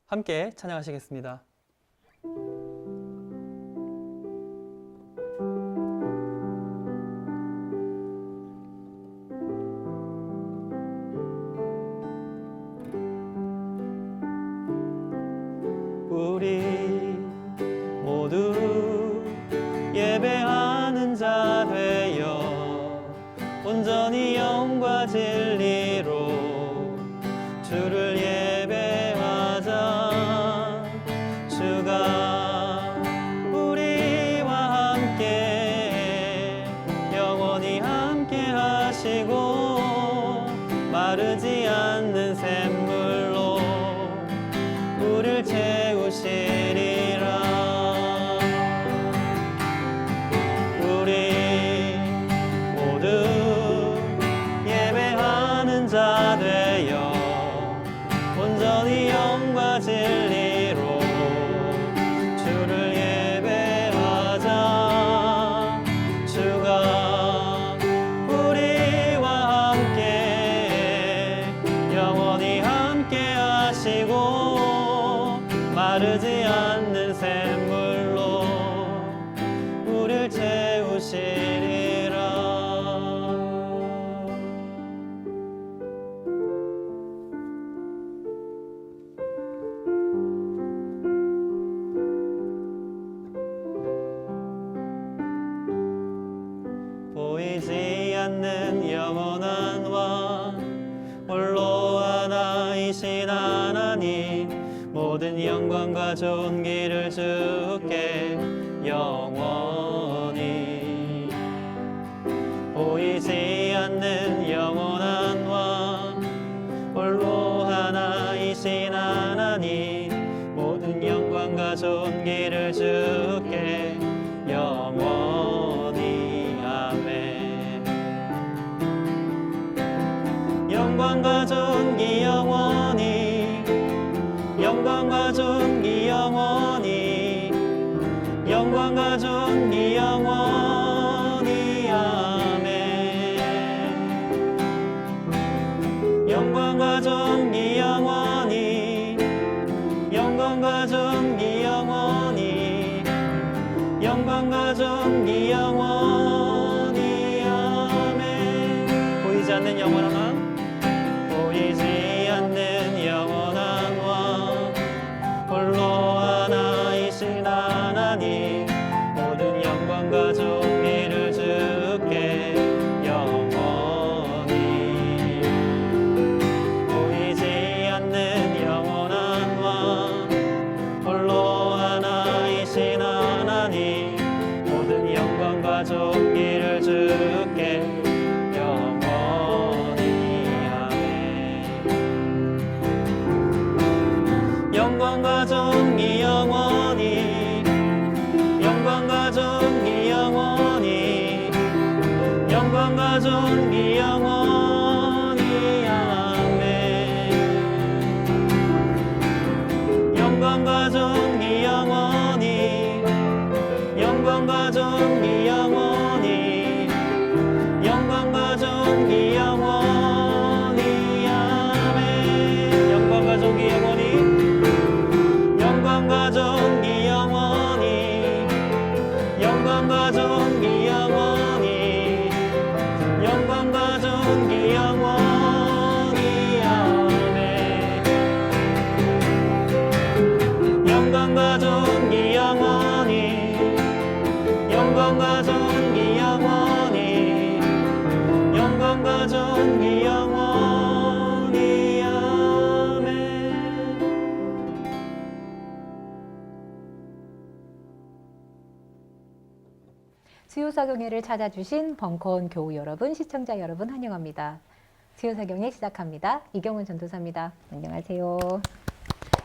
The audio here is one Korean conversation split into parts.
함께 찬양하시겠습니다. 우리 모두 예배하는 자 되어 온전히 영과 진리로 주를 예배하자. 주가 우리와 함께 영원히 함께 하시고 마르지 않는 샘물로 우리를 채우시리라. 우리 모두 예배하는 자 되어 온전히 영과 진리로 주를 예배하자. 주가 우리와 함께 영원히 함께 하시고 마르지 않는 샘물로 우리를 채우시리라. 보이지 않는 영원한 왕 홀로 하나이신 하나님, 모든 영광과 존귀를 주께 영원히. 보이지 않는 영원한 왕 홀로 하나이신 하나님, 모든 영광과 존귀를 주께 영원히. 아멘. 영광과 존귀 영원히, 영광과 존귀 영원히, 영광과 존귀 영원히. 아멘. 영광과 존귀 영원히, 영광과 존귀 영원히, 영광과 존귀 영원히. 아멘. 보이지 않는 영원한 왕, 보이지 않는 영원한 왕 홀로 하나이신 하나님, 모든 영광과 존귀를 주께 영원히. 보이지 않는 영원한 왕 홀로 하나이신 하나님, 모든 영광과 존귀를 주께 영광과 존귀 영원히, 영광과 존귀 영원히, 영광과 존귀 영원히. 아멘. 영광과 존귀 영원히, 영광과 존귀 영원히, 영광과 존귀 영원히. 아멘. 영광과 존귀 영원히, 영광과 존귀 영원히, 영광과 존귀 영원히, 영광과 존귀 영원히. 아멘. 영광과 존귀 영원히, 영광과 존귀 영원히, 영광과 존귀 영원히. 아멘. 수요사경회를 찾아주신 벙커원 교우 여러분, 시청자 여러분 환영합니다. 수요사경회 시작합니다. 이경은 전도사입니다. 안녕하세요.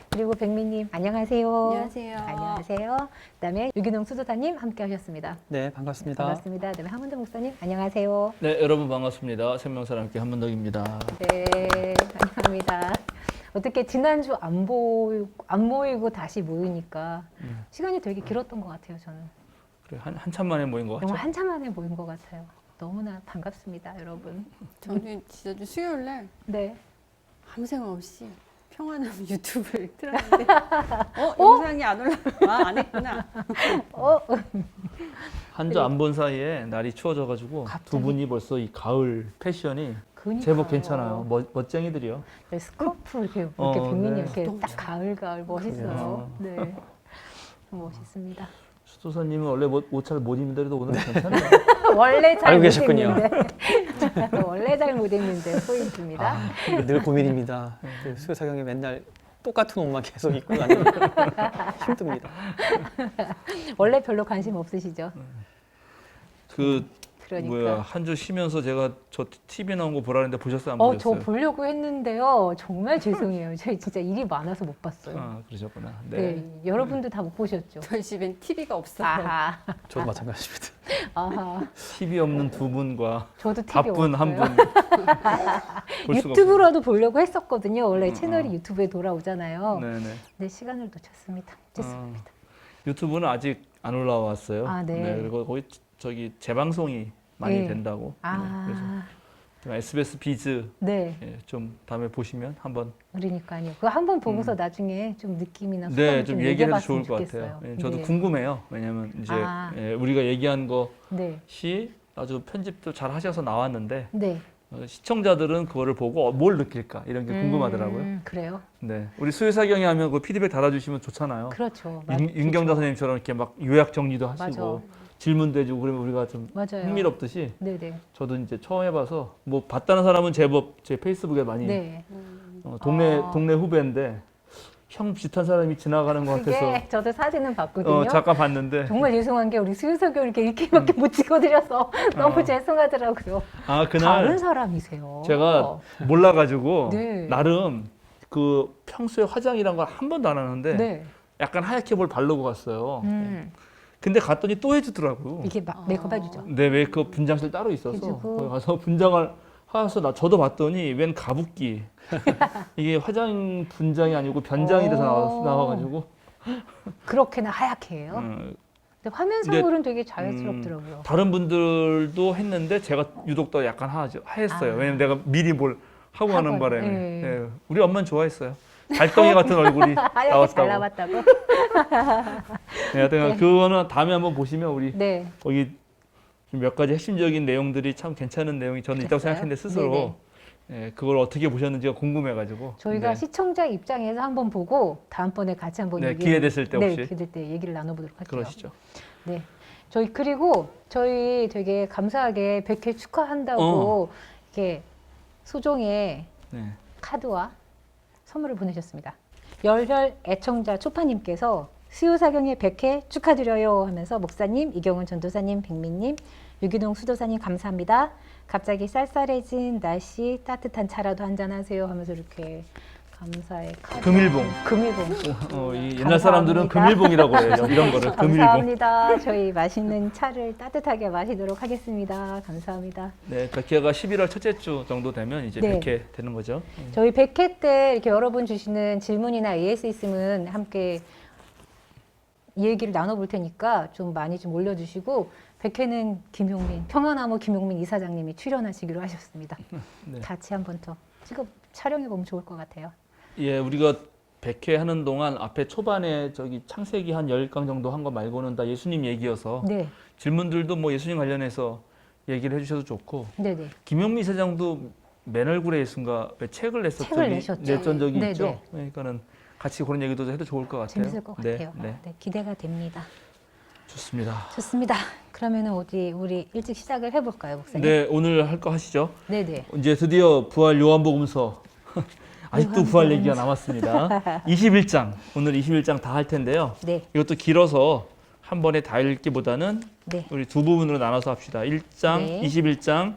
그리고 백미님 안녕하세요. 안녕하세요. 안녕하세요. 그다음에 유기농 수도사님 함께 하셨습니다. 네, 반갑습니다. 반갑습니다. 그다음에 한문덕 목사님 안녕하세요. 네, 여러분 반갑습니다. 생명사랑 함께 한문덕입니다. 네, 환영합니다. 어떻게 지난주 안 모이고 다시 모이니까 시간이 되게 길었던 것 같아요. 저는 그래, 한참 만에 모인 것 같죠? 정말 한참 만에 모인 것 같아요. 너무나 반갑습니다, 여러분. 저는 진짜 수요일 날 네. 아무 생각 없이 평안함 유튜브를 틀었는데 영상이 안 올라와. 안 했구나. 어, 한 주 안 본 사이에 날이 추워져가지고 갑자기? 두 분이 벌써 이 가을 패션이 그러니까요. 제법 괜찮아요. 멋쟁이들이요. 네, 스커프 이렇게 어, 빅민이 네. 이렇게 너무 딱 가을 멋있어요. 네, 멋있습니다. 수도사님은 원래 옷 잘 못 입는데도 오늘 괜찮아요. 원래 잘 알고 못 계셨군요. 입는데 원래 잘 못 입는데 포인트입니다. 아, 늘 고민입니다. 수요사경에 맨날 똑같은 옷만 계속 입고 다니는 힘듭니다. 원래 별로 관심 없으시죠? 그 그러니까. 뭐야 한 주 쉬면서 제가 저 TV 나온 거 보라는데 보셨어요? 안 저 보셨어요? 보려고 했는데요. 정말 죄송해요. 저희 진짜 일이 많아서 못 봤어요. 아 그러셨구나. 네. 네. 여러분도 다 못 보셨죠? 저희 집엔 TV가 없어요. 아하, 저도 마찬가지입니다. 아하. TV 없는 두 분과 저도 TV 바쁜 한 없어요. 분. 유튜브로도 보려고 했었거든요. 원래 음, 채널이 유튜브에 돌아오잖아요. 네네. 근데 시간을 놓쳤습니다. 죄송합니다. 유튜브는 아직 안 올라왔어요. 아, 네. 그리고 거기 저기 재방송이 많이 네. 된다고. 그래서 아, SBS 비즈 네. 좀 다음에 보시면 한번 그러니까요. 그거 한번 보고서 나중에 좀 느낌이나 소감을 네, 좀 얘기를 해도 좋을 얘기해봤으면 것 좋겠어요. 같아요. 예, 저도 네. 궁금해요. 왜냐하면 이제 아. 우리가 얘기한 네. 것이 아주 편집도 잘 하셔서 나왔는데 네. 시청자들은 그거를 보고 뭘 느낄까 이런 게 궁금하더라고요. 그래요? 네, 우리 수요사경에 하면 그 피드백 달아주시면 좋잖아요. 그렇죠. 윤경자 선생님처럼 이렇게 막 요약 정리도 하시고 맞아. 질문도 해주고 그러면 우리가 좀 맞아요. 흥미롭듯이 네네. 저도 이제 처음 해봐서 뭐 봤다는 사람은 제법 제 페이스북에 많이 네. 동네 후배인데 형 비슷한 사람이 지나가는 것 같아서 그게 저도 사진은 봤거든요. 잠깐 봤는데 정말 죄송한 게 우리 수유석을 이렇게밖에 못 찍어드려서 너무 어. 죄송하더라고요. 아 다른 그날 사람이세요. 제가 몰라가지고 네. 나름 그 평소에 화장이란 걸 한 번도 안 하는데 네. 약간 하얗게 뭘 바르고 갔어요. 음. 근데 갔더니 또 해주더라고요. 이게 막 메이크업 해주죠. 내 메이크업 분장실 따로 있어서 해주고. 거기 가서 분장을 해서 저도 봤더니 웬 가붓기 이게 화장 분장이 아니고 변장이 돼서 나와가지고 그렇게나 하얗게 해요. 근데 화면상으로는 되게 자연스럽더라고요. 다른 분들도 했는데 제가 유독 더 약간 하였어요. 왜냐면 내가 미리 뭘 하고 가는 하고요. 바람에 예. 예, 우리 엄마는 좋아했어요. 달덩이 같은 얼굴이 하얗게 잘 나왔다고. 나왔다고? 네, 하여튼 그거는 다음에 한번 보시면 우리 네. 거기 몇 가지 핵심적인 내용들이 참 괜찮은 내용이 저는 있다고 그랬어요? 생각했는데 스스로 예, 그걸 어떻게 보셨는지가 궁금해가지고 저희가 네. 시청자 입장에서 한번 보고 다음번에 같이 한번 네, 기회 됐을 때 혹시 기회 될 때 얘기를 나눠보도록 할게요. 그러시죠. 네. 저희 되게 감사하게 100회 축하한다고 이렇게 소정의 네. 카드와 선물을 보내셨습니다. 열혈 애청자 초파님께서 수요사경의 100회 축하드려요 하면서 목사님, 이경훈 전도사님, 백민님, 유기동 수도사님 감사합니다. 갑자기 쌀쌀해진 날씨 따뜻한 차라도 한잔하세요 하면서 이렇게 감사의 카드. 금일봉. 이 옛날 사람들은 감사합니다. 금일봉이라고 해요. 이런 거를 금일봉. 감사합니다. 저희 맛있는 차를 따뜻하게 마시도록 하겠습니다. 감사합니다. 네, 100회가 11월 첫째 주 정도 되면 이제 네. 100회 되는 거죠. 저희 100회 때 이렇게 여러분 주시는 질문이나 AS 있으면 함께 이 얘기를 나눠볼 테니까 좀 많이 좀 올려주시고 100회는 평안나무 김용민 이사장님이 출연하시기로 하셨습니다. 네. 같이 한번 더 촬영해보면 좋을 것 같아요. 예, 우리가 100회 하는 동안 앞에 초반에 저기 창세기 한 10강 정도 한 거 말고는 다 예수님 얘기여서 네, 질문들도 뭐 예수님 관련해서 얘기를 해주셔도 좋고 네네. 김용미 사장도 맨 얼굴의 예수인가 왜 책을 내셨죠. 냈던 적이 네네. 있죠. 그러니까는 같이 그런 얘기도 해도 좋을 것 같아요. 재밌을 것 같아요. 네, 기대가 됩니다. 좋습니다. 좋습니다. 그러면은 우리 일찍 시작을 해볼까요, 목사님? 네, 오늘 할 거 하시죠. 네네. 이제 드디어 부활 요한복음서 아직도 부활 얘기가 남았습니다. 21장 오늘 21장 다 할 텐데요. 네, 이것도 길어서 한 번에 다 읽기보다는 네. 우리 두 부분으로 나눠서 합시다. 1장, 네. 21장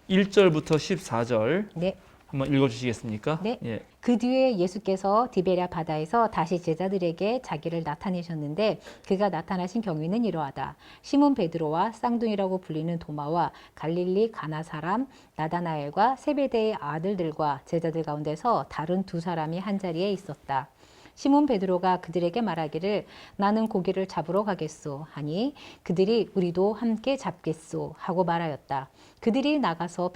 1절부터 14절 네. 한번 읽어주시겠습니까? 네. 예. 그 뒤에 예수께서 디베랴 바다에서 다시 제자들에게 자기를 나타내셨는데 그가 나타나신 경위는 이러하다. 시몬 베드로와 쌍둥이라고 불리는 도마와 갈릴리 가나 사람 나다나엘과 세베대의 아들들과 제자들 가운데서 다른 두 사람이 한자리에 있었다. 시몬 베드로가 그들에게 말하기를 나는 고기를 잡으러 가겠소 하니 그들이 우리도 함께 잡겠소 하고 말하였다. 그들은 나가서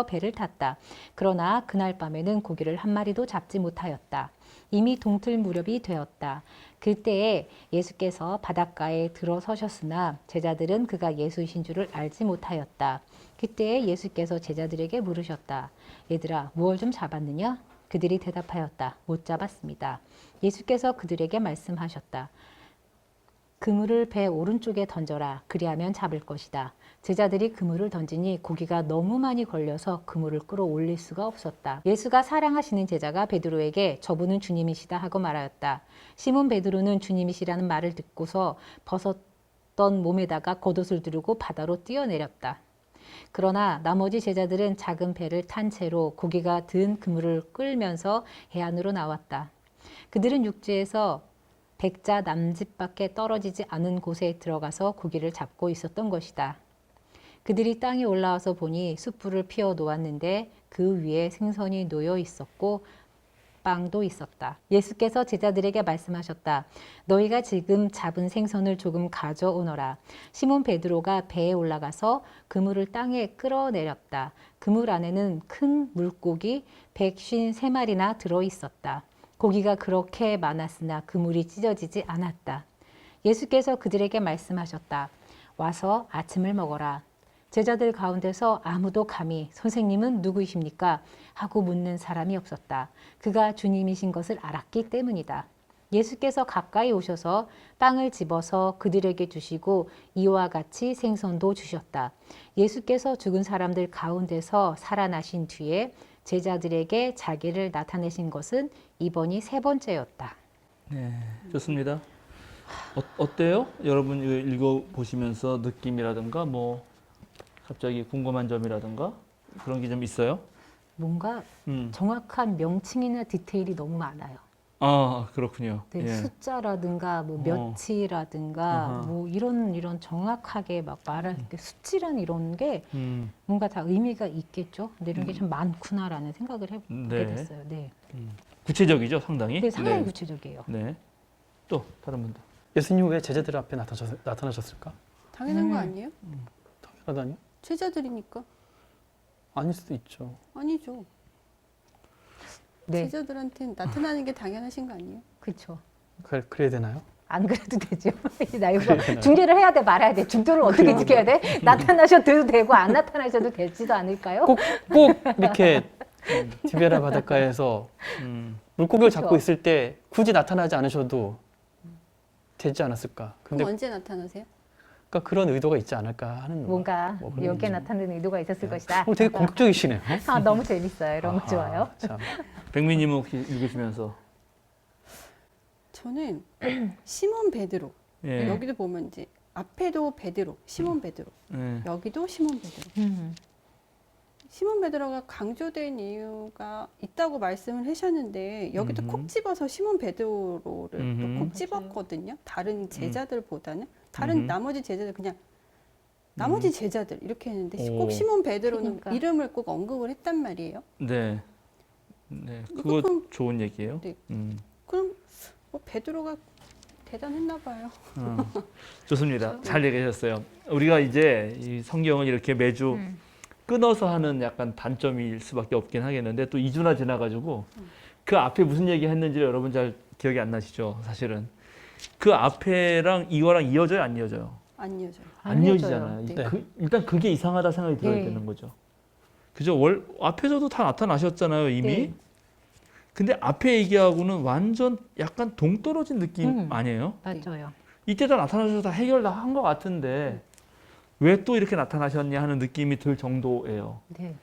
배를 탔다. 그러나 그날 밤에는 고기를 한 마리도 잡지 못하였다. 이미 동틀 무렵이 되었다. 그때에 예수께서 바닷가에 들어서셨으나 제자들은 그가 예수이신 줄을 알지 못하였다. 그때에 예수께서 제자들에게 물으셨다. 얘들아, 무엇 좀 잡았느냐? 그들이 대답하였다. 못 잡았습니다. 예수께서 그들에게 말씀하셨다. 그물을 배 오른쪽에 던져라. 그리하면 잡을 것이다. 제자들이 그물을 던지니 고기가 너무 많이 걸려서 그물을 끌어올릴 수가 없었다. 예수가 사랑하시는 제자가 베드로에게 저분은 주님이시다 하고 말하였다. 시몬 베드로는 주님이시라는 말을 듣고서 벗었던 몸에다가 겉옷을 두르고 바다로 뛰어내렸다. 그러나 나머지 제자들은 작은 배를 탄 채로 고기가 든 그물을 끌면서 해안으로 나왔다. 그들은 육지에서 백자 남짓밖에 떨어지지 않은 곳에 들어가서 고기를 잡고 있었던 것이다. 그들이 땅에 올라와서 보니 숯불을 피워 놓았는데 그 위에 생선이 놓여 있었고 빵도 있었다. 예수께서 제자들에게 말씀하셨다. 너희가 지금 잡은 생선을 조금 가져오너라. 시몬 베드로가 배에 올라가서 그물을 땅에 끌어내렸다. 그물 안에는 큰 물고기 153마리나 들어 있었다. 고기가 그렇게 많았으나 그물이 찢어지지 않았다. 예수께서 그들에게 말씀하셨다. 와서 아침을 먹어라. 제자들 가운데서 아무도 감히 선생님은 누구이십니까? 하고 묻는 사람이 없었다. 그가 주님이신 것을 알았기 때문이다. 예수께서 가까이 오셔서 빵을 집어서 그들에게 주시고 이와 같이 생선도 주셨다. 예수께서 죽은 사람들 가운데서 살아나신 뒤에 제자들에게 자기를 나타내신 것은 이번이 세 번째였다. 네, 좋습니다. 어때요? 여러분 이거 읽어보시면서 느낌이라든가 뭐 갑자기 궁금한 점이라든가 그런 게 좀 있어요? 뭔가 정확한 명칭이나 디테일이 너무 많아요. 아, 그렇군요. 네, 예. 숫자라든가 뭐 며칠이라든가 아하. 뭐 이런 정확하게 막 말할 때 수치란 이런 게 음, 뭔가 다 의미가 있겠죠. 근데 이런 게 좀 많구나라는 생각을 해보게 네. 됐어요. 네, 구체적이죠, 상당히. 네 상당히 네. 구체적이에요. 네. 또 다른 분들. 예수님 왜 제자들 앞에 나타나셨을까? 당연한 거 아니에요? 당연하다니? 제자들이니까. 아닐 수도 있죠. 아니죠. 네, 제자들한테는 나타나는 게 당연하신 거 아니에요? 그렇죠. 그래야 되나요? 안 그래도 되죠. 나 이거 중재를 해야 돼 말아야 돼. 중도를 어떻게 지켜야 돼? 나타나셔도 되고 안 나타나셔도 되지도 않을까요? 꼭 이렇게 디베라 바닷가에서 물고기를 그쵸. 잡고 있을 때 굳이 나타나지 않으셔도 되지 않았을까? 근데 그럼 언제 나타나세요? 그러니까 그런 의도가 있지 않을까 하는 뭔가 뭐 그런 여기에 거죠. 나타나는 의도가 있었을 것이다. 되게 공격적이시네요. 아, 너무 재밌어요. 이런 거 아하, 좋아요. 참. 백미님은 혹시 읽으시면서 저는 시몬 베드로. 예. 여기도 보면 이제 앞에도 베드로, 시몬 베드로. 예. 여기도 시몬 베드로. 시몬 베드로가 강조된 이유가 있다고 말씀을 하셨는데 여기도 콕 집어서 시몬 베드로를 음흠. 또 콕 집었거든요. 다른 제자들보다는 다른 음흠. 나머지 제자들 그냥 나머지 제자들 이렇게 했는데 오. 꼭 시몬 베드로는 그러니까. 이름을 꼭 언급을 했단 말이에요. 네. 네. 그거 그럼- 좋은 얘기예요. 네. 음. 그럼 베드로가 대단했나 봐요. 좋습니다. 잘 얘기하셨어요. 우리가 이제 이 성경을 이렇게 매주 끊어서 하는 약간 단점일 수밖에 없긴 하겠는데 또 2주나 지나가지고 그 앞에 무슨 얘기 했는지 여러분 잘 기억이 안 나시죠? 사실은 그 앞에랑 이거랑 이어져요, 안 이어져요? 안 이어져요. 안 이어지잖아요. 네. 일단 그게 이상하다 생각이 들어야 네. 되는 거죠. 그죠? 앞에서도 다 나타나셨잖아요, 이미. 네. 근데 앞에 얘기하고는 완전 약간 동떨어진 느낌 음. 아니에요? 맞아요. 이때 다 나타나셔서 다 해결 다 한 것 같은데 왜 또 이렇게 나타나셨냐 하는 느낌이 들 정도예요. 네.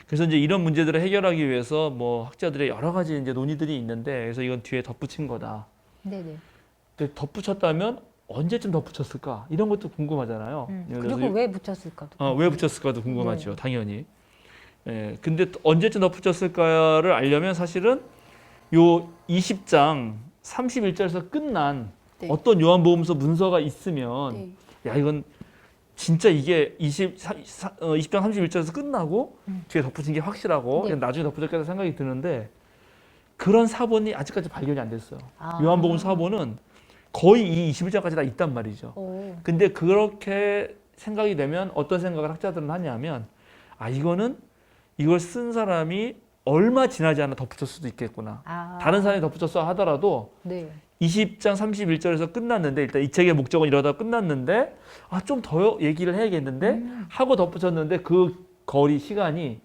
그래서 이제 이런 문제들을 해결하기 위해서 뭐 학자들의 여러 가지 이제 논의들이 있는데 그래서 이건 뒤에 덧붙인 거다. 네네. 근데 덧붙였다면 언제쯤 덧붙였을까? 이런 것도 궁금하잖아요. 그래서 그리고 왜 붙였을까도. 왜 붙였을까도 궁금하죠, 네. 당연히. 예, 근데 언제쯤 덧붙였을까를 알려면 사실은 요 20장 31절에서 끝난 네. 어떤 요한복음서 문서가 있으면 네. 야 이건 진짜 이게 20장 31절에서 끝나고 뒤에 덧붙인 게 확실하고 네. 나중에 덧붙였겠다 생각이 드는데 그런 사본이 아직까지 발견이 안 됐어요. 아. 요한복음 사본은 거의 이 21장까지 다 있단 말이죠. 오. 근데 그렇게 생각이 되면 어떤 생각을 학자들은 하냐면 이거는 이걸 쓴 사람이 얼마 지나지 않아 덧붙였을 수도 있겠구나. 아. 다른 사람이 덧붙였어 하더라도 네. 20장 31절에서 끝났는데 일단 이 책의 목적은 이러다 끝났는데 좀 더 얘기를 해야겠는데 하고 덧붙였는데 그 거리 시간이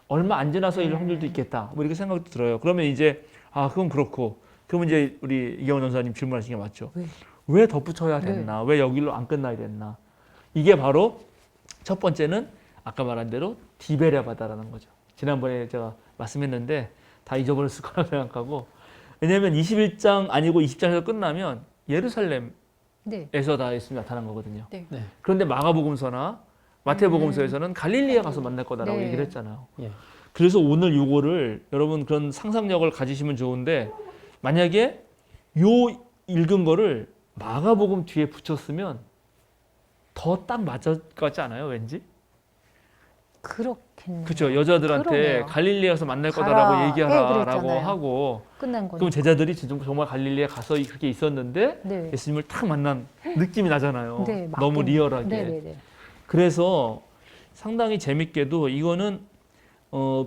얼마 안 지나서일 확률도 있겠다. 뭐 이렇게 생각도 들어요. 그러면 이제 그건 그렇고 그러면 이제 우리 이경원 전사님 질문하신 게 맞죠. 왜 덧붙여야 됐나? 왜 여기로 안 끝나야 됐나? 이게 바로 첫 번째는 아까 말한 대로 디베랴 바다라는 거죠. 지난번에 제가 말씀했는데 다 잊어버렸을 거라고 생각하고 왜냐하면 21장 아니고 20장에서 끝나면 예루살렘에서 네. 다 예수님이 나타난 거거든요. 네. 네. 그런데 마가복음서나 마태복음서에서는 갈릴리에 가서 만날 거다라고 네. 얘기를 했잖아요. 예. 그래서 오늘 요거를 여러분 그런 상상력을 가지시면 좋은데 만약에 요 읽은 거를 마가복음 뒤에 붙였으면 더 딱 맞을 것 같지 않아요? 왠지? 그렇겠네요. 그렇죠. 여자들한테 그러네요. 갈릴리에 가서 만날 가라. 거다라고 네, 얘기하라라고 그랬잖아요. 하고 끝난 거니까. 그럼 제자들이 정말 갈릴리에 가서 그렇게 있었는데 네. 예수님을 탁 만난 느낌이 나잖아요. 네, 너무 리얼하게. 네네네. 그래서 상당히 재밌게도 이거는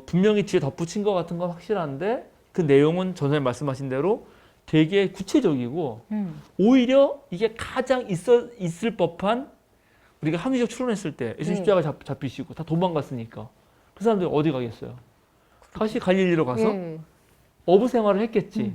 분명히 뒤에 덧붙인 것 같은 건 확실한데 그 내용은 전선생님 말씀하신 대로 되게 구체적이고 오히려 이게 가장 있을 법한 우리가 합리적 추론했을 때 예수 십자가 잡히시고 다 도망갔으니까 그 사람들이 어디 가겠어요? 다시 갈릴리로 가서 예. 어부 생활을 했겠지.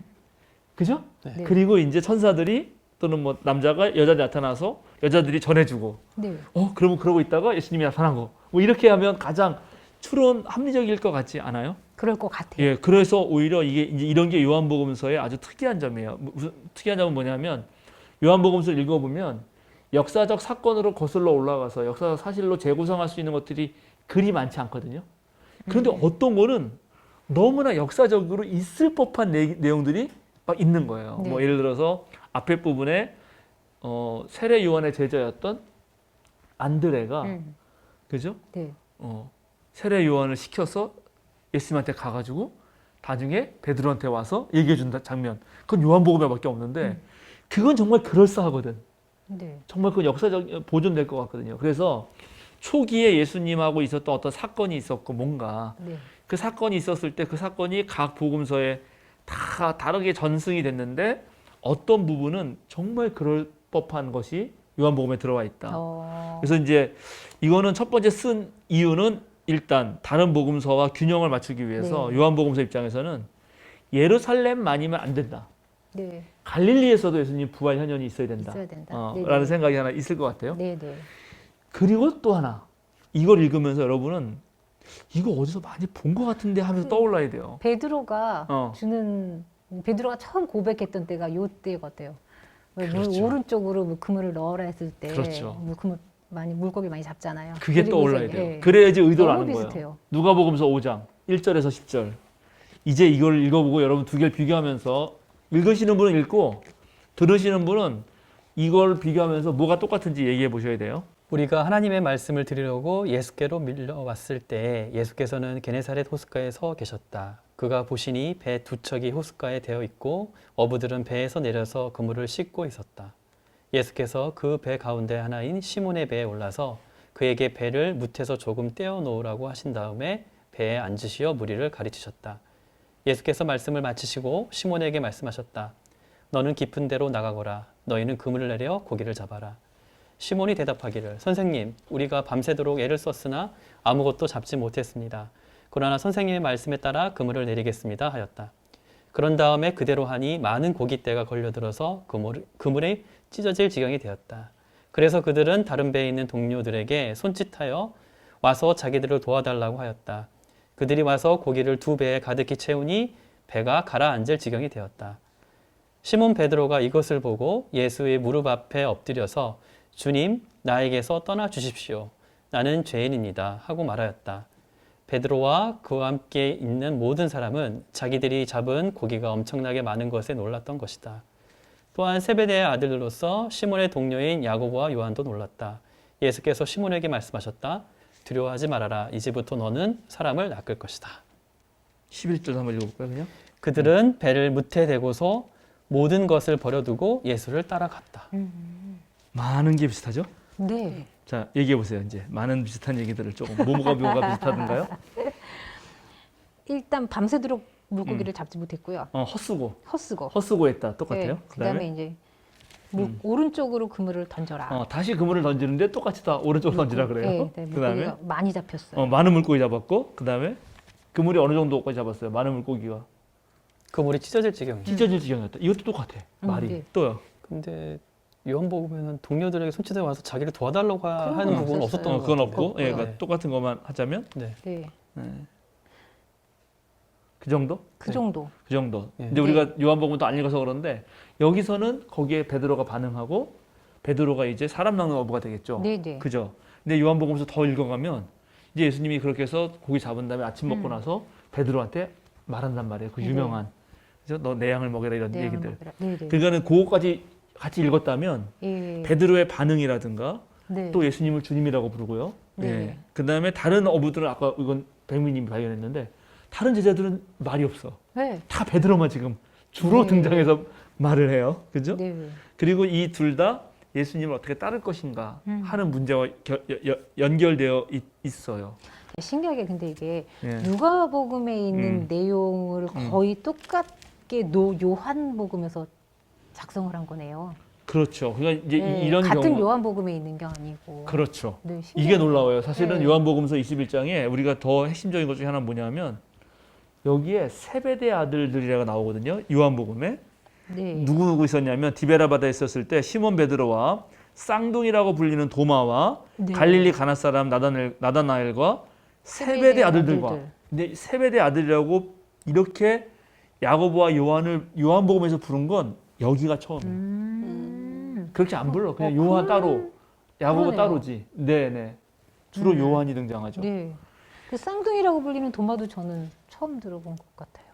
그죠? 네. 그리고 이제 천사들이 또는 뭐 남자가 여자 나타나서 여자들이 전해주고 네. 그러면 그러고 있다가 예수님이 나타난 거. 뭐 이렇게 하면 가장 추론 합리적일 것 같지 않아요? 그럴 것 같아요. 예, 그래서 오히려 이게 이제 이런 게 요한복음서의 아주 특이한 점이에요. 무슨 특이한 점은 뭐냐면 요한복음서를 읽어보면 역사적 사건으로 거슬러 올라가서 역사적 사실로 재구성할 수 있는 것들이 그리 많지 않거든요. 그런데 어떤 거는 너무나 역사적으로 있을 법한 내용들이 막 있는 거예요. 네. 뭐 예를 들어서 앞에 부분에 세례 요한의 제자였던 안드레가 그죠? 네. 세례 요한을 시켜서 예수님한테 가가지고 나중에 베드로한테 와서 얘기해 준다 장면. 그건 요한복음에밖에 없는데 그건 정말 그럴싸하거든. 네. 정말 그건 역사적 보존될 것 같거든요. 그래서 초기에 예수님하고 있었던 어떤 사건이 있었고 뭔가 네. 그 사건이 있었을 때 그 사건이 각 복음서에 다 다르게 전승이 됐는데 어떤 부분은 정말 그럴 법한 것이 요한복음에 들어와 있다. 그래서 이제 이거는 첫 번째 쓴 이유는 일단 다른 복음서와 균형을 맞추기 위해서 네. 요한복음서 입장에서는 예루살렘만이면 안 된다. 네. 갈릴리에서도 예수님 부활 현현이 있어야 된다. 있어야 된다. 네네. 라는 생각이 하나 있을 것 같아요. 네, 네. 그리고 또 하나 이걸 읽으면서 여러분은 이거 어디서 많이 본 것 같은데 하면서 떠올라야 돼요. 베드로가 베드로가 처음 고백했던 때가 요 때 같아요. 그렇죠. 오른쪽으로 뭐 그물을 넣으라 했을 때 그렇죠. 물고기 많이 잡잖아요. 그게 그리고 떠올라야 이제, 돼요. 예. 그래야지 의도를 너무 아는 거예요. 비슷해요. 누가복음서 5장 1절에서 10절. 이제 이걸 읽어보고 여러분 두 개를 비교하면서 읽으시는 분은 읽고 들으시는 분은 이걸 비교하면서 뭐가 똑같은지 얘기해 보셔야 돼요. 우리가 하나님의 말씀을 들으려고 예수께로 밀려왔을 때 예수께서는 게네사렛 호숫가에 서 계셨다. 그가 보시니 배 두 척이 호숫가에 대어 있고 어부들은 배에서 내려서 그물을 씻고 있었다. 예수께서 그 배 가운데 하나인 시몬의 배에 올라서 그에게 배를 무태서 조금 떼어 놓으라고 하신 다음에 배에 앉으시어 무리를 가르치셨다. 예수께서 말씀을 마치시고 시몬에게 말씀하셨다. 너는 깊은 데로 나가거라. 너희는 그물을 내려 고기를 잡아라. 시몬이 대답하기를 선생님, 우리가 밤새도록 애를 썼으나 아무것도 잡지 못했습니다. 그러나 선생님의 말씀에 따라 그물을 내리겠습니다 하였다. 그런 다음에 그대로 하니 많은 고깃대가 걸려들어서 그물이 찢어질 지경이 되었다. 그래서 그들은 다른 배에 있는 동료들에게 손짓하여 와서 자기들을 도와달라고 하였다. 그들이 와서 고기를 두 배에 가득히 채우니 배가 가라앉을 지경이 되었다. 시몬 베드로가 이것을 보고 예수의 무릎 앞에 엎드려서 주님, 나에게서 떠나 주십시오. 나는 죄인입니다. 하고 말하였다. 베드로와 그와 함께 있는 모든 사람은 자기들이 잡은 고기가 엄청나게 많은 것에 놀랐던 것이다. 또한 세베대의 아들로서 시몬의 동료인 야고보와 요한도 놀랐다. 예수께서 시몬에게 말씀하셨다. 두려워하지 말아라. 이제부터 너는 사람을 낚을 것이다. 11절 한번 읽어볼까요, 그냥? 그들은 배를 무태 대고서 모든 것을 버려두고 예수를 따라갔다. 많은 게 비슷하죠? 네. 자, 얘기해 보세요. 이제 많은 비슷한 얘기들을 조금 뭐가 비슷하던가요? 일단 밤새도록 물고기를 잡지 못했고요. 헛수고 했다. 똑같아요. 네, 그다음에 이제 오른쪽으로 그물을 던져라. 다시 그물을 던지는데 똑같이 다 오른쪽으로 던지라 그래요. 네, 그다음에 물고기가 많이 잡혔어요. 많은 물고기 잡았고 그다음에 그물이 어느 정도까지 잡았어요? 많은 물고기가 그물이 찢어질 지경이에요. 찢어질 지경이었다. 이것도 똑같아. 말이 네. 또요. 근데 요한복음에는 동료들에게 손짓해 와서 자기를 도와달라고 그런 하는 건 부분은 없었어요. 없었던 것 그건 같아요. 없고, 예, 그러니까 네. 똑같은 것만 하자면 네. 네, 그 정도? 그 정도. 그 정도. 네. 근데 우리가 요한복음도 안 읽어서 그런데 여기서는 거기에 베드로가 반응하고 베드로가 이제 사람 낚는 어부가 되겠죠. 네, 네. 그죠? 근데 요한복음에서 더 읽어가면 이제 예수님이 그렇게 해서 고기 잡은 다음에 아침 먹고 나서 베드로한테 말한단 말이에요. 그 네. 유명한 그죠? 너 내 양을 먹여라 이런 네, 얘기들. 네, 네. 그러니까는 그거까지 같이 읽었다면 예. 베드로의 반응이라든가 네. 또 예수님을 주님이라고 부르고요. 네. 예. 그다음에 다른 어부들은 아까 이건 백미님이 발견했는데 다른 제자들은 말이 없어. 네. 다 베드로만 지금 주로 네. 등장해서 말을 해요. 그죠? 네. 그리고 이 둘 다 예수님을 어떻게 따를 것인가 하는 문제와 연결되어 있어요. 신기하게 근데 이게 예. 누가복음에 있는 내용을 거의 똑같게 요한복음에서 작성을 한 거네요. 그렇죠. 그러니까 이제 네, 이런 같은 경우 요한복음에 있는 게 아니고. 그렇죠. 네, 이게 신기하네요. 놀라워요. 사실은 네. 요한복음서 21장에 우리가 더 핵심적인 것 중에 하나는 뭐냐면 여기에 세베대 아들들이라고 나오거든요. 요한복음에. 네. 누구 있었냐면 디베라 바다에 있었을 때 시몬 베드로와 쌍둥이라고 불리는 도마와 네. 갈릴리 가나 사람 나다나엘과 세베대 세베대 아들들과. 아들들. 근데 세베대 아들이라고 이렇게 야고보와 요한을 요한복음에서 부른 건 여기가 처음이에요. 그렇게 안 불러. 그냥 요한 따로, 야고보 그러네요. 따로지. 네네. 주로 요한이 등장하죠. 네. 그 쌍둥이라고 불리는 도마도 저는 처음 들어본 것 같아요.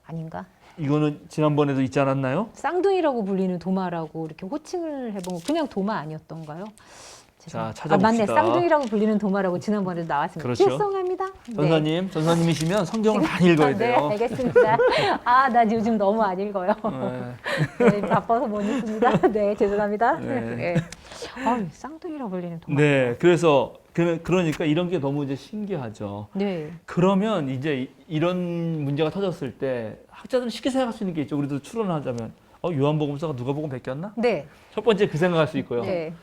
아닌가? 이거는 지난번에도 있지 않았나요? 쌍둥이라고 불리는 도마라고 이렇게 호칭을 해본 거 그냥 도마 아니었던가요? 자, 아, 맞네. 찾아봅시다. 쌍둥이라고 불리는 도마라고 지난번에도 나왔습니다. 그렇죠. 죄송합니다. 전사님이시면 성경을 많이 읽어야 네, 돼요. 알겠습니다. 아, 나 요즘 너무 안 읽어요. 네, 바빠서 못 읽습니다. 네, 죄송합니다. 네. 네. 아, 쌍둥이라고 불리는 도마. 네, 그래서 그러니까 이런 게 너무 이제 신기하죠. 네. 그러면 이제 이런 문제가 터졌을 때 학자들은 쉽게 생각할 수 있는 게 있죠. 우리도 추론하자면 요한복음서가 누가복음 베꼈나? 네. 첫 번째 그 생각할 수 있고요. 네.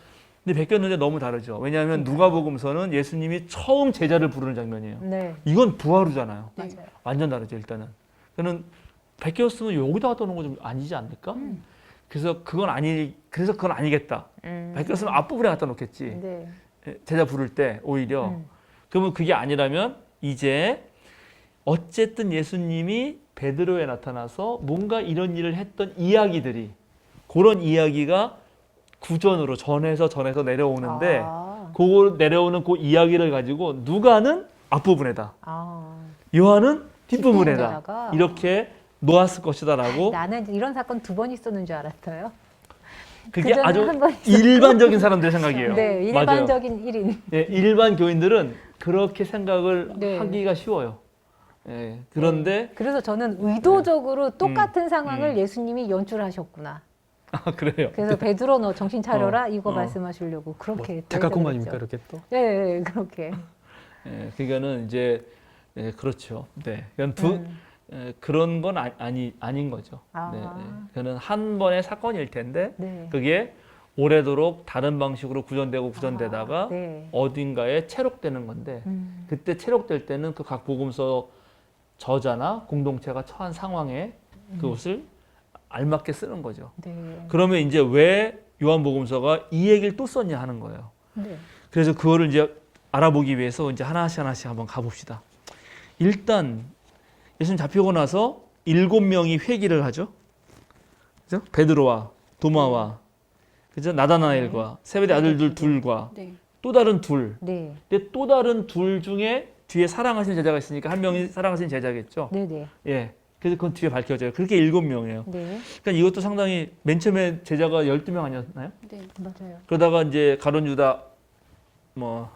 근데 베꼈는데 너무 다르죠. 왜냐하면 누가복음서는 예수님이 처음 제자를 부르는 장면이에요. 네. 이건 부하루잖아요. 맞아요. 완전 다르죠. 일단은 저는 베꼈으면 여기다가 떠는 거 좀 아니지 않을까? 그래서 그건 아니겠다. 베꼈으면 앞부분에 갖다 놓겠지. 네. 제자 부를 때 오히려 그러면 그게 아니라면 이제 어쨌든 예수님이 베드로에 나타나서 뭔가 이런 일을 했던 이야기들이 그런 이야기가 구전으로 전해서 내려오는데 아. 그 내려오는 그 이야기를 가지고 누가는 앞부분에다 아. 요한은 뒷부분에다 뒷부분에다가. 이렇게 놓았을 것이다라고 나는 이런 사건 2번 있었는 줄 알았어요. 그게 그전에 아주 한번 있었고. 일반적인 사람들의 생각이에요. 네, 맞아요. 일반적인 1인. 예, 일반 교인들은 그렇게 생각을 네. 하기가 쉬워요. 예, 그런데 그래서 저는 의도적으로 똑같은 상황을 음. 예수님이 연출하셨구나. 아, 그래요. 그래서 베드로 너 정신 차려라 이거 어. 말씀하시려고 그렇게 또 데카콤만입니까 해석을 이렇게 또? 했죠. 네, 그렇게. 예, 그러니까는 이제 그렇죠. 네, 그런 건 아닌 거죠. 아. 네, 그는 한 번의 사건일 텐데 네. 그게 오래도록 다른 방식으로 구전되다가 네. 어딘가에 체록되는 건데 그때 체록될 때는 그 각 복음서 저자나 공동체가 처한 상황에 그것을 알맞게 쓰는 거죠. 네. 그러면 이제 왜 요한복음서가 이 얘기를 또 썼냐 하는 거예요. 네. 그래서 그거를 이제 알아보기 위해서 이제 하나씩 한번 가봅시다. 일단 예수님 잡히고 나서 7명이 회개를 하죠. 그죠? 베드로와 도마와 그죠? 나다나엘과 세베대 아들들 둘과 네. 또 다른 둘. 네. 근데 또 다른 둘 중에 뒤에 사랑하시는 제자가 있으니까 한 명이 사랑하시는 제자겠죠. 네. 네. 예. 그래서 그건 뒤에 밝혀져요. 그렇게 7명이에요. 네. 그러니까 이것도 상당히 맨 처음에 제자가 12명 아니었나요? 네. 맞아요. 그러다가 이제 가룟 유다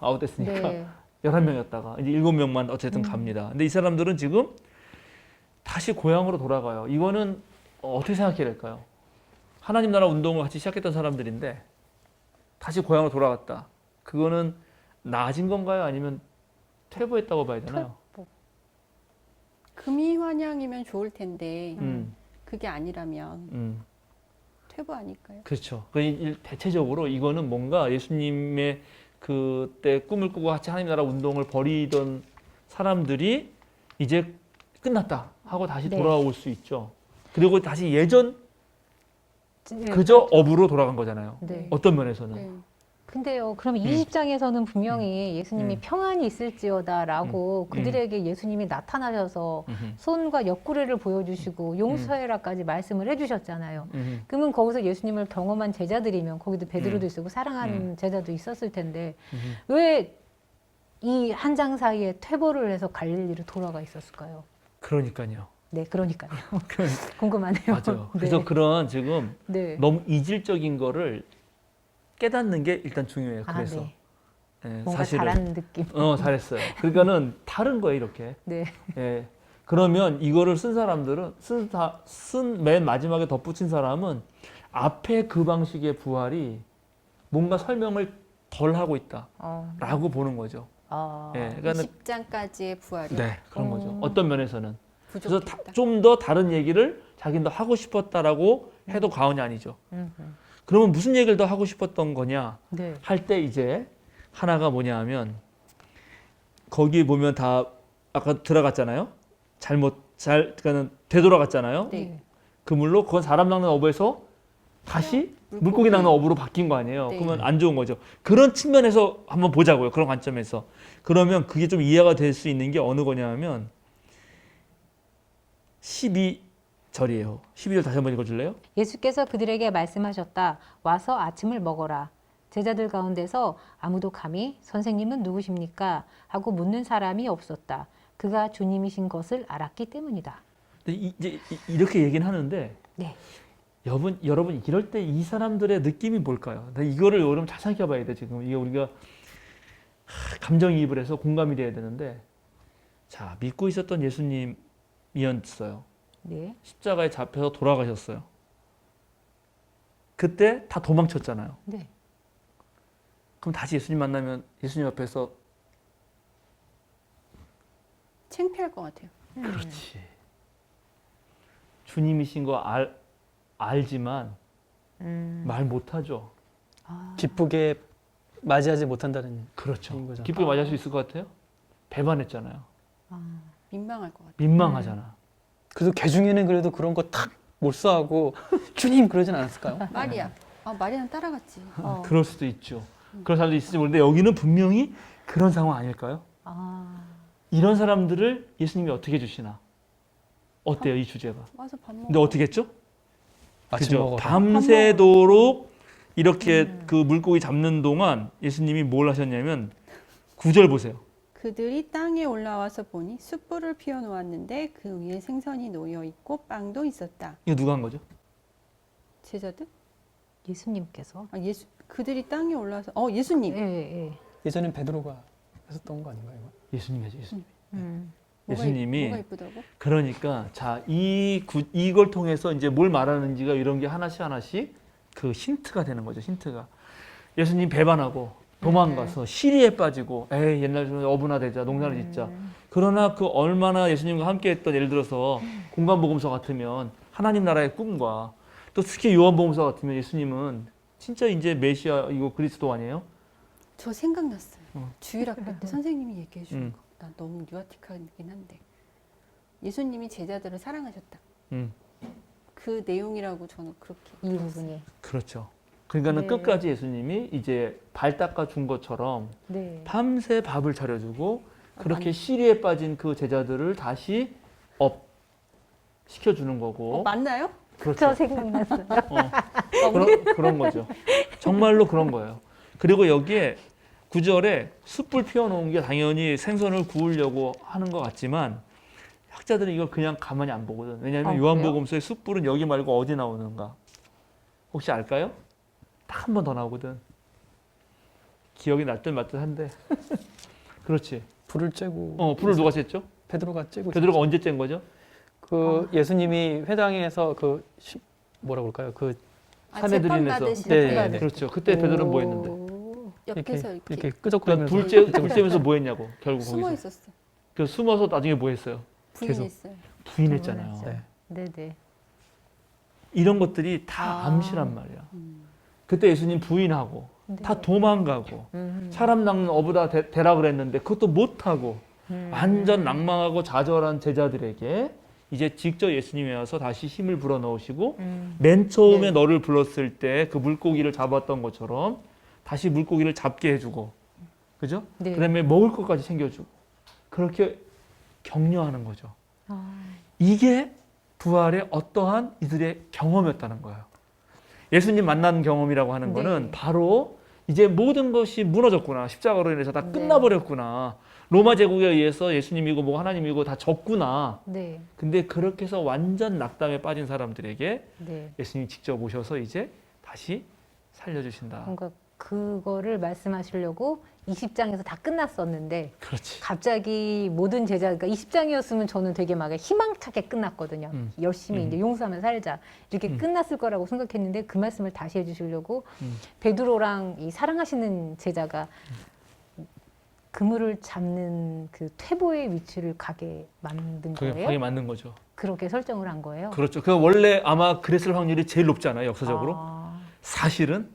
아웃됐으니까 네. 11명이었다가 이제 7명만 어쨌든 갑니다. 근데 이 사람들은 지금 다시 고향으로 돌아가요. 이거는 어떻게 생각해야 될까요? 하나님 나라 운동을 같이 시작했던 사람들인데 다시 고향으로 돌아갔다. 그거는 나아진 건가요? 아니면 퇴보했다고 봐야 되나요? 금이 환영이면 좋을 텐데 음, 그게 아니라면 퇴보 아닐까요? 그렇죠. 대체적으로 이거는 뭔가 예수님의 그때 꿈을 꾸고 같이 하나님 나라 운동을 벌이던 사람들이 이제 끝났다 하고 다시 네. 돌아올 수 있죠. 그리고 다시 예전 네. 그저 업으로 돌아간 거잖아요. 네. 어떤 면에서는. 네. 근데요, 그러면 20장에서는 분명히 예수님이 음. 평안이 있을지어다라고 그들에게 예수님이 나타나셔서 음흠. 손과 옆구리를 보여주시고 용서해라까지 말씀을 해주셨잖아요. 음흠. 그러면 거기서 예수님을 경험한 제자들이면 거기도 베드로도 있었고 사랑하는 음. 제자도 있었을 텐데 음흠. 왜 이 한 장 사이에 퇴보를 해서 갈릴리로 돌아가 있었을까요? 그러니까요. 네, 그러니까요. 궁금하네요. 맞아요. 그래서 네. 그런 지금 네. 너무 이질적인 거를 깨닫는 게 일단 중요해요. 아, 그래서 네. 예, 뭔가 사실은 잘하는 느낌. 잘했어요. 그러니까는 다른 거예요, 이렇게. 네. 예. 그러면 이거를 쓴 사람들은 쓴 맨 마지막에 덧붙인 사람은 앞에 그 방식의 부활이 뭔가 설명을 덜 하고 있다라고 보는 거죠. 예. 그러니까는 10장까지의 부활이 네, 그런 거죠. 어떤 면에서는. 그래서 부족했다. 좀 더 다른 얘기를 자기는 더 하고 싶었다라고 해도 과언이 아니죠. 그러면 무슨 얘기를 더 하고 싶었던 거냐 네. 할 때 이제 하나가 뭐냐 하면 거기 보면 다 아까 들어갔잖아요. 그러니까는 되돌아갔잖아요. 네. 그물로 그건 사람 낚는 어부에서 다시 물고기 낚는 어부로 바뀐 거 아니에요. 네. 그러면 안 좋은 거죠. 그런 측면에서 한번 보자고요. 그런 관점에서. 그러면 그게 좀 이해가 될 수 있는 게 어느 거냐 하면 12절이에요. 12절 다시 한번 읽어줄래요? 예수께서 그들에게 말씀하셨다. 와서 아침을 먹어라. 제자들 가운데서 아무도 감히 선생님은 누구십니까? 하고 묻는 사람이 없었다. 그가 주님이신 것을 알았기 때문이다. 근데 이제 이렇게 얘기는 하는데 네. 여러분 이럴 때 이 사람들의 느낌이 뭘까요? 이거를 여러분 잘 생각해봐야 돼. 지금 이게 우리가 감정이입을 해서 공감이 돼야 되는데 자 믿고 있었던 예수님이었어요. 네. 십자가에 잡혀서 돌아가셨어요. 그때 다 도망쳤잖아요. 네. 그럼 다시 예수님 만나면 예수님 앞에서 창피할 것 같아요. 그렇지. 주님이신 거 알지만 말 못하죠. 아, 기쁘게 맞이하지 못한다는 그렇죠. 얘기인 거죠. 기쁘게 맞을 수 있을 것 같아요? 배반했잖아요. 민망할 것 같아요. 민망하잖아. 그래서 개 중에는 그래도 그런 거 탁 몰수하고 주님 그러진 않았을까요? 마리아. 마리아는 따라갔지. 그럴 수도 있죠. 그런 사람도 있을지 모르는데 여기는 분명히 그런 상황 아닐까요? 아, 이런 사람들을 예수님이 어떻게 해주시나? 어때요, 이 주제가? 와서 밥 먹어. 근데 어떻게 했죠? 아침 그죠? 먹어라. 밤새도록 이렇게 그 물고기 잡는 동안 예수님이 뭘 하셨냐면 9절 보세요. 그들이 땅에 올라와서 보니 숯불을 피워 놓았는데 그 위에 생선이 놓여 있고 빵도 있었다. 이거 누가 한 거죠? 제자들? 예수님께서. 그들이 땅에 올라와서 예수님. 예, 예. 예전엔 베드로가 했었던 거 아닌가요? 이거? 예수님이 하죠, 예수님. 뭐가 예수님이 뭐가 이쁘다고? 그러니까 자, 이걸 통해서 이제 뭘 말하는지가 이런 게 하나씩 그 힌트가 되는 거죠. 힌트가. 예수님 배반하고 도망가서 시리에 빠지고 에이 옛날 좀 어부나 되자 농사를 짓자. 그러나 그 얼마나 예수님과 함께했던 예를 들어서 공간복음서 같으면 하나님 나라의 꿈과 또 특히 요한복음서 같으면 예수님은 진짜 이제 메시아 이거 그리스도 아니에요? 저 생각났어요. 주일학교 때 선생님이 얘기해 주는 음. 거. 나 너무 뉴아틱하긴 한데 예수님이 제자들을 사랑하셨다. 음, 그 내용이라고 저는 그렇게 이 부분이. 그렇죠. 그러니까는 네. 끝까지 예수님이 이제 발 닦아 준 것처럼 네. 밤새 밥을 차려주고 그렇게 시리에 빠진 그 제자들을 다시 업 시켜주는 거고. 맞나요? 그렇죠. 저 생각났어요. 그런 거죠. 정말로 그런 거예요. 그리고 여기에 9절에 숯불 피워놓은 게 당연히 생선을 구우려고 하는 것 같지만 학자들은 이걸 그냥 가만히 안 보거든. 왜냐하면 그래요? 요한복음서의 숯불은 여기 말고 어디 나오는가? 혹시 알까요? 딱 한 번 더 나오거든. 기억이 날 듯 말 듯한데. 그렇지. 불을 쬐고 불을 누가 쬐죠? 베드로가 쬐고 베드로가 언제 쬐는 거죠? 그 예수님이 회당에서 그 뭐라 그럴까요? 그 사내들인에서. 네, 네. 그렇죠. 그때 베드로는 뭐 했는데? 오. 옆에서 이렇게, 이렇게 끄적거리면서 둘째면서 뭐 했냐고 결국 숨어 거기서. 있었어. 그 숨어서 나중에 뭐 했어요? 계속. 부인했어요. 부인했잖아요. 네. 네네. 이런 것들이 다 아. 암시란 말이야. 그때 예수님 부인하고 네. 다 도망가고 사람 낚는 어부다 되라 그랬는데 그것도 못하고 완전 낭망하고 좌절한 제자들에게 이제 직접 예수님이 와서 다시 힘을 불어넣으시고 맨 처음에 네. 너를 불렀을 때 그 물고기를 잡았던 것처럼 다시 물고기를 잡게 해주고 그죠? 네. 그다음에 먹을 것까지 챙겨주고 그렇게 격려하는 거죠. 아. 이게 부활의 어떠한 이들의 경험이었다는 거예요. 예수님 만난 경험이라고 하는 거는 네. 바로 이제 모든 것이 무너졌구나. 십자가로 인해서 다 네. 끝나버렸구나. 로마 제국에 의해서 예수님이고 뭐 하나님이고 다 졌구나. 네. 근데 그렇게 해서 완전 낙담에 빠진 사람들에게 네. 예수님이 직접 오셔서 이제 다시 살려주신다. 뭔가 그거를 말씀하시려고 20장에서 다 끝났었는데 그렇지. 갑자기 모든 제자, 그러니까 20장이었으면 저는 되게 막 희망차게 끝났거든요. 열심히 이제 용서하며 살자 이렇게 끝났을 거라고 생각했는데 그 말씀을 다시 해주시려고 베드로랑 이 사랑하시는 제자가 그물을 잡는 그 퇴보의 위치를 가게 만든 그게 거예요. 방에 맞는 거죠. 그렇게 설정을 한 거예요. 그렇죠. 그 원래 아마 그랬을 확률이 제일 높지 않아요, 역사적으로? 아, 사실은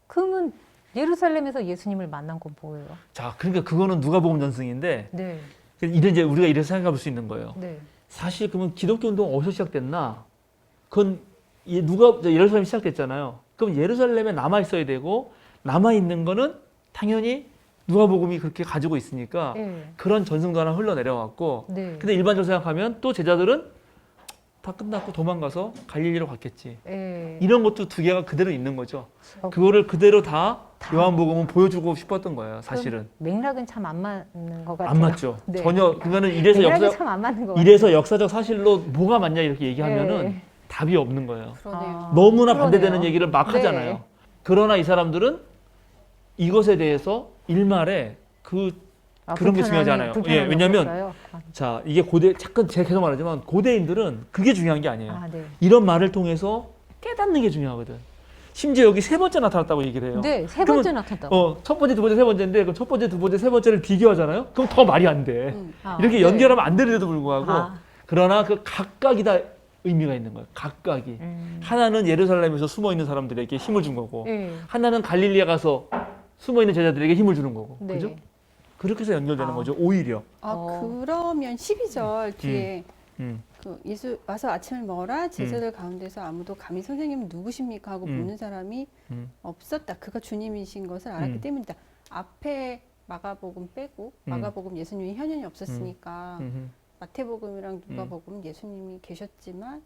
그러면 예루살렘에서 예수님을 만난 건 뭐예요? 자, 그러니까 그거는 누가복음 전승인데 네, 이제 우리가 이래서 생각해 볼 수 있는 거예요. 네, 사실 그러면 기독교 운동 어디서 시작됐나? 그건 누가 예루살렘이 시작됐잖아요. 그럼 예루살렘에 남아 있어야 되고 남아 있는 거는 당연히 누가복음이 그렇게 가지고 있으니까 네, 그런 전승도 하나 흘러내려왔고 네. 근데 일반적으로 생각하면 또 제자들은 다 끝났고 도망가서 갈릴리로 갔겠지. 네. 이런 것도 두 개가 그대로 있는 거죠. 어. 그거를 그대로 다 다. 요한복음은 보여주고 싶었던 거예요. 사실은 맥락은 참 안 맞는 것 같아요. 안 맞죠. 네. 전혀 그거는 이래서 맥락이 역사 참 안 맞는 것 같아요. 이래서 역사적 사실로 뭐가 맞냐 이렇게 얘기하면은 네. 답이 없는 거예요. 그러네요. 아. 너무나 그러네요. 반대되는 얘기를 막 네. 하잖아요. 그러나 이 사람들은 이것에 대해서 일말에 그런 게 중요하지 않아요. 예, 왜냐하면 자 이게 잠깐 제가 계속 말하지만 고대인들은 그게 중요한 게 아니에요. 아, 네. 이런 말을 통해서 깨닫는 게 중요하거든. 심지어 여기 세 번째 나타났다고 얘기를 해요. 네, 세 그러면, 번째 나타났다고. 첫 번째, 두 번째, 세 번째인데 그럼 첫 번째, 두 번째, 세 번째를 비교하잖아요. 그럼 더 말이 안 돼. 아, 이렇게 네. 연결하면 안 되는데도 불구하고 아. 그러나 그 각각이 다 의미가 있는 거예요. 각각이. 하나는 예루살렘에서 숨어 있는 사람들에게 힘을 준 거고 네. 하나는 갈릴리에 가서 숨어 있는 제자들에게 힘을 주는 거고. 네. 그죠? 그렇게 해서 연결되는 아. 거죠. 오히려. 아, 어. 그러면 12절 뒤에 음. 그 예수 와서 아침을 먹어라 제자들 가운데서 아무도 감히 선생님은 누구십니까 하고 묻는 사람이 없었다. 그가 주님이신 것을 알았기 때문이다. 앞에 마가복음 빼고 마가복음 예수님이 현현이 없었으니까 마태복음이랑 누가복음 예수님이 계셨지만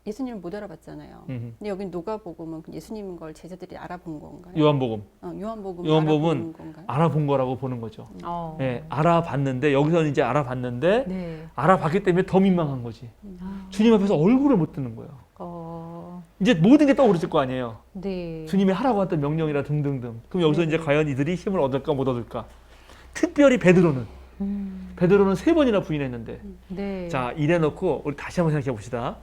예수님을 못 알아봤잖아요. 근데 여기 누가복음은 예수님인 걸 제자들이 알아본 건가요? 요한복음. 요한복음은 요한복음은 알아본 건가요? 알아본 거라고 보는 거죠. 어. 예, 알아봤는데 여기서는 이제 알아봤는데 네. 알아봤기 때문에 더 민망한 거지. 아. 주님 앞에서 얼굴을 못 드는 거예요. 이제 모든 게 떠오르실 거 아니에요. 네. 주님이 하라고 했던 명령이라 등등등. 그럼 여기서 이제 과연 이들이 힘을 얻을까 못 얻을까? 특별히 베드로는 베드로는 3번이나 부인했는데 네. 자 이래놓고 우리 다시 한번 생각해 봅시다.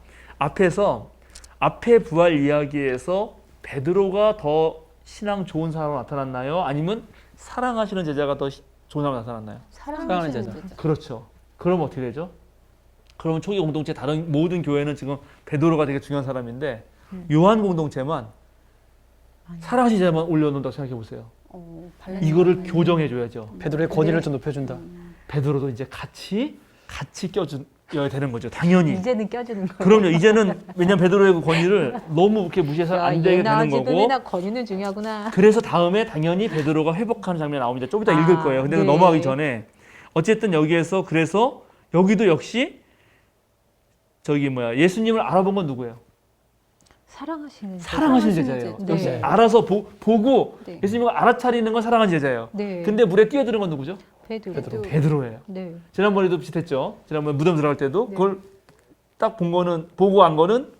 앞에 부활 이야기에서 베드로가 더 신앙 좋은 사람으로 나타났나요? 아니면 사랑하시는 제자가 더 좋은 사람으로 나타났나요? 사랑하는 제자. 그렇죠. 그럼 어떻게 되죠? 그러면 초기 공동체 다른 모든 교회는 지금 베드로가 되게 중요한 사람인데 요한 공동체만 사랑하시는 제자만 올려놓는다고 생각해 보세요. 이거를 교정해 줘야죠. 베드로의 권위를 좀 높여준다. 베드로도 이제 같이 껴줘야 되는 거죠. 당연히. 이제는 껴주는 거예요. 그럼요. 이제는 왜냐면 베드로의 그 권위를 너무 그렇게 무시해서 안 되게 되는 거고. 지금이나 권위는 중요하구나. 그래서 다음에 당연히 베드로가 회복하는 장면이 나옵니다. 좀 이따 읽을 거예요. 근데 네. 넘어가기 전에 어쨌든 여기에서 그래서 여기도 역시 예수님을 알아본 건 누구예요? 사랑하시는 제자예요. 제자. 역시 네. 알아서 보고 네. 예수님을 알아차리는 건 사랑하는 제자예요. 네. 근데 물에 뛰어드는 건 누구죠? 베드로. 베드로예요. 네. 지난번에도 비슷했죠. 지난번에 무덤 들어갈 때도 네. 그걸 딱 본 거는 보고 안 거는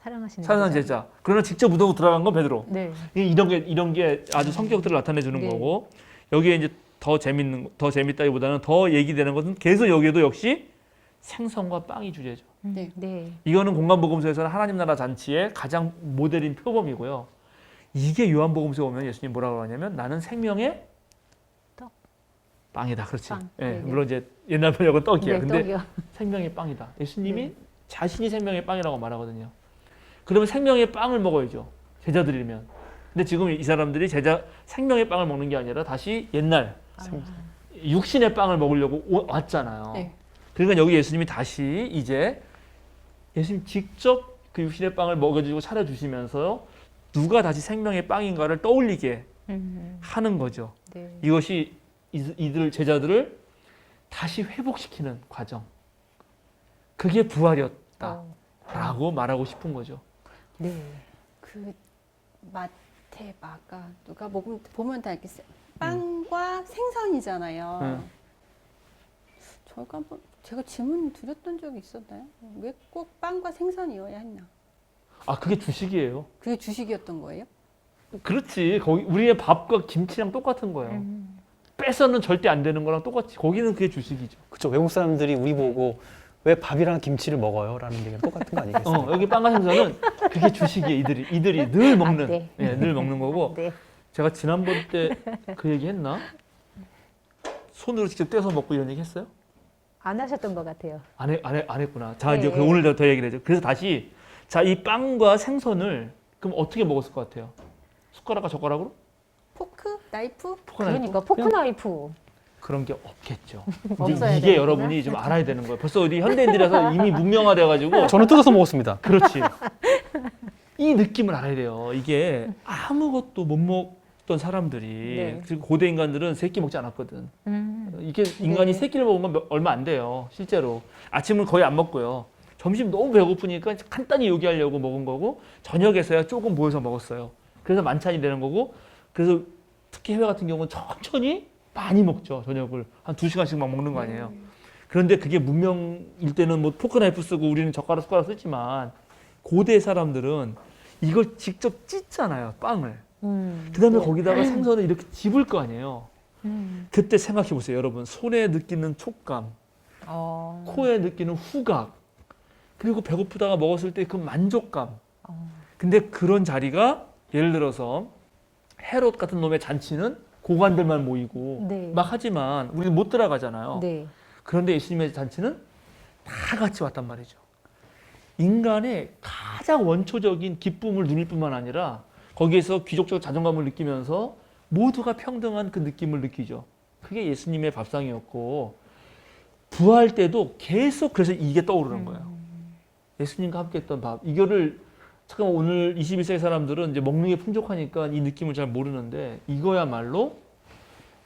사랑하시는 사랑하는 제자. 그러나 직접 무덤으로 들어간 건 베드로. 네. 이런 게 아주 성격들을 나타내 주는 네. 거고 여기에 이제 더 재밌다기보다는 더 얘기되는 것은 계속 여기에도 역시 생선과 빵이 주제죠. 네. 네. 이거는 공간복음서에서는 하나님 나라 잔치의 가장 모델인 표범이고요. 이게 요한복음서에 오면 예수님 뭐라고 하냐면 나는 생명의 떡. 빵이다. 그렇지. 빵. 예, 네, 네. 물론 이제 옛날 번역은 떡이에요. 네, 근데 떡이요. 생명의 빵이다. 예수님이 네. 자신이 생명의 빵이라고 말하거든요. 그러면 생명의 빵을 먹어야죠. 제자들이면. 근데 지금 이 사람들이 생명의 빵을 먹는 게 아니라 다시 옛날 아, 육신의 빵을 먹으려고 왔잖아요. 네. 그러니까 여기 예수님이 다시 이제 예수님 직접 그 육신의 빵을 먹여주고 차려주시면서 누가 다시 생명의 빵인가를 떠올리게 하는 거죠. 네. 이것이 이들 제자들을 다시 회복시키는 과정. 그게 부활이었다라고 말하고 싶은 거죠. 네. 그 마태, 마가 누가 보면 다 이렇게 빵과 생선이잖아요. 저희가 한번 제가 질문 드렸던 적이 있었나요? 왜 꼭 빵과 생선이어야 했나? 아, 그게 주식이에요. 그게 주식이었던 거예요? 그렇지. 거기 우리의 밥과 김치랑 똑같은 거예요. 빼서는 절대 안 되는 거랑 똑같이. 거기는 그게 주식이죠. 그렇죠. 외국 사람들이 우리 보고 왜 밥이랑 김치를 먹어요? 라는 얘기가 똑같은 거 아니겠어요? 여기 빵과 생선은 그게 주식이에요. 이들이 늘 먹는, 네. 예, 늘 먹는 거고. 네. 제가 지난번 때 그 얘기 했나? 손으로 직접 떼서 먹고 이런 얘기 했어요? 안 하셨던 것 같아요. 안 했구나. 자, 네. 이제 오늘 더 얘기를 해죠. 그래서 다시, 자, 이 빵과 생선을 그럼 어떻게 먹었을 것 같아요? 숟가락과 젓가락으로? 포크? 나이프? 포크 나이프? 그러니까 포크 나이프. 그런 게 없겠죠. 없어야 이제 되는구나. 여러분이 좀 알아야 되는 거예요. 벌써 우리 현대인들이라서 이미 문명화돼가지고 저는 뜯어서 먹었습니다. 그렇지. 이 느낌을 알아야 돼요. 이게 아무것도 못 먹던 사람들이 네. 그리고 고대 인간들은 세 끼 먹지 않았거든. 이게 인간이 네. 세 끼를 먹은 건 얼마 안 돼요. 실제로 아침은 거의 안 먹고요. 점심 너무 배고프니까 간단히 요기하려고 먹은 거고 저녁에서야 조금 모여서 먹었어요. 그래서 만찬이 되는 거고 그래서 특히 해외 같은 경우는 천천히 많이 먹죠. 저녁을 한 2시간씩 막 먹는 거 아니에요. 그런데 그게 문명일 때는 뭐 포크 나이프 쓰고 우리는 젓가락 숟가락 쓰지만 고대 사람들은 이걸 직접 찢잖아요. 빵을. 그다음에 네. 거기다가 생선을 이렇게 집을 거 아니에요. 그때 생각해 보세요, 여러분. 손에 느끼는 촉감, 코에 느끼는 후각, 그리고 배고프다가 먹었을 때 그 만족감. 근데 그런 자리가 예를 들어서 헤롯 같은 놈의 잔치는 고관들만 모이고 네. 막 하지만 우리는 못 들어가잖아요. 네. 그런데 예수님의 잔치는 다 같이 왔단 말이죠. 인간의 가장 원초적인 기쁨을 누릴 뿐만 아니라 거기에서 귀족적 자존감을 느끼면서 모두가 평등한 그 느낌을 느끼죠. 그게 예수님의 밥상이었고 부활 때도 계속 그래서 이게 떠오르는 거예요. 예수님과 함께 했던 밥. 이거를 잠깐 오늘 21세기 사람들은 이제 먹는 게 풍족하니까 이 느낌을 잘 모르는데 이거야말로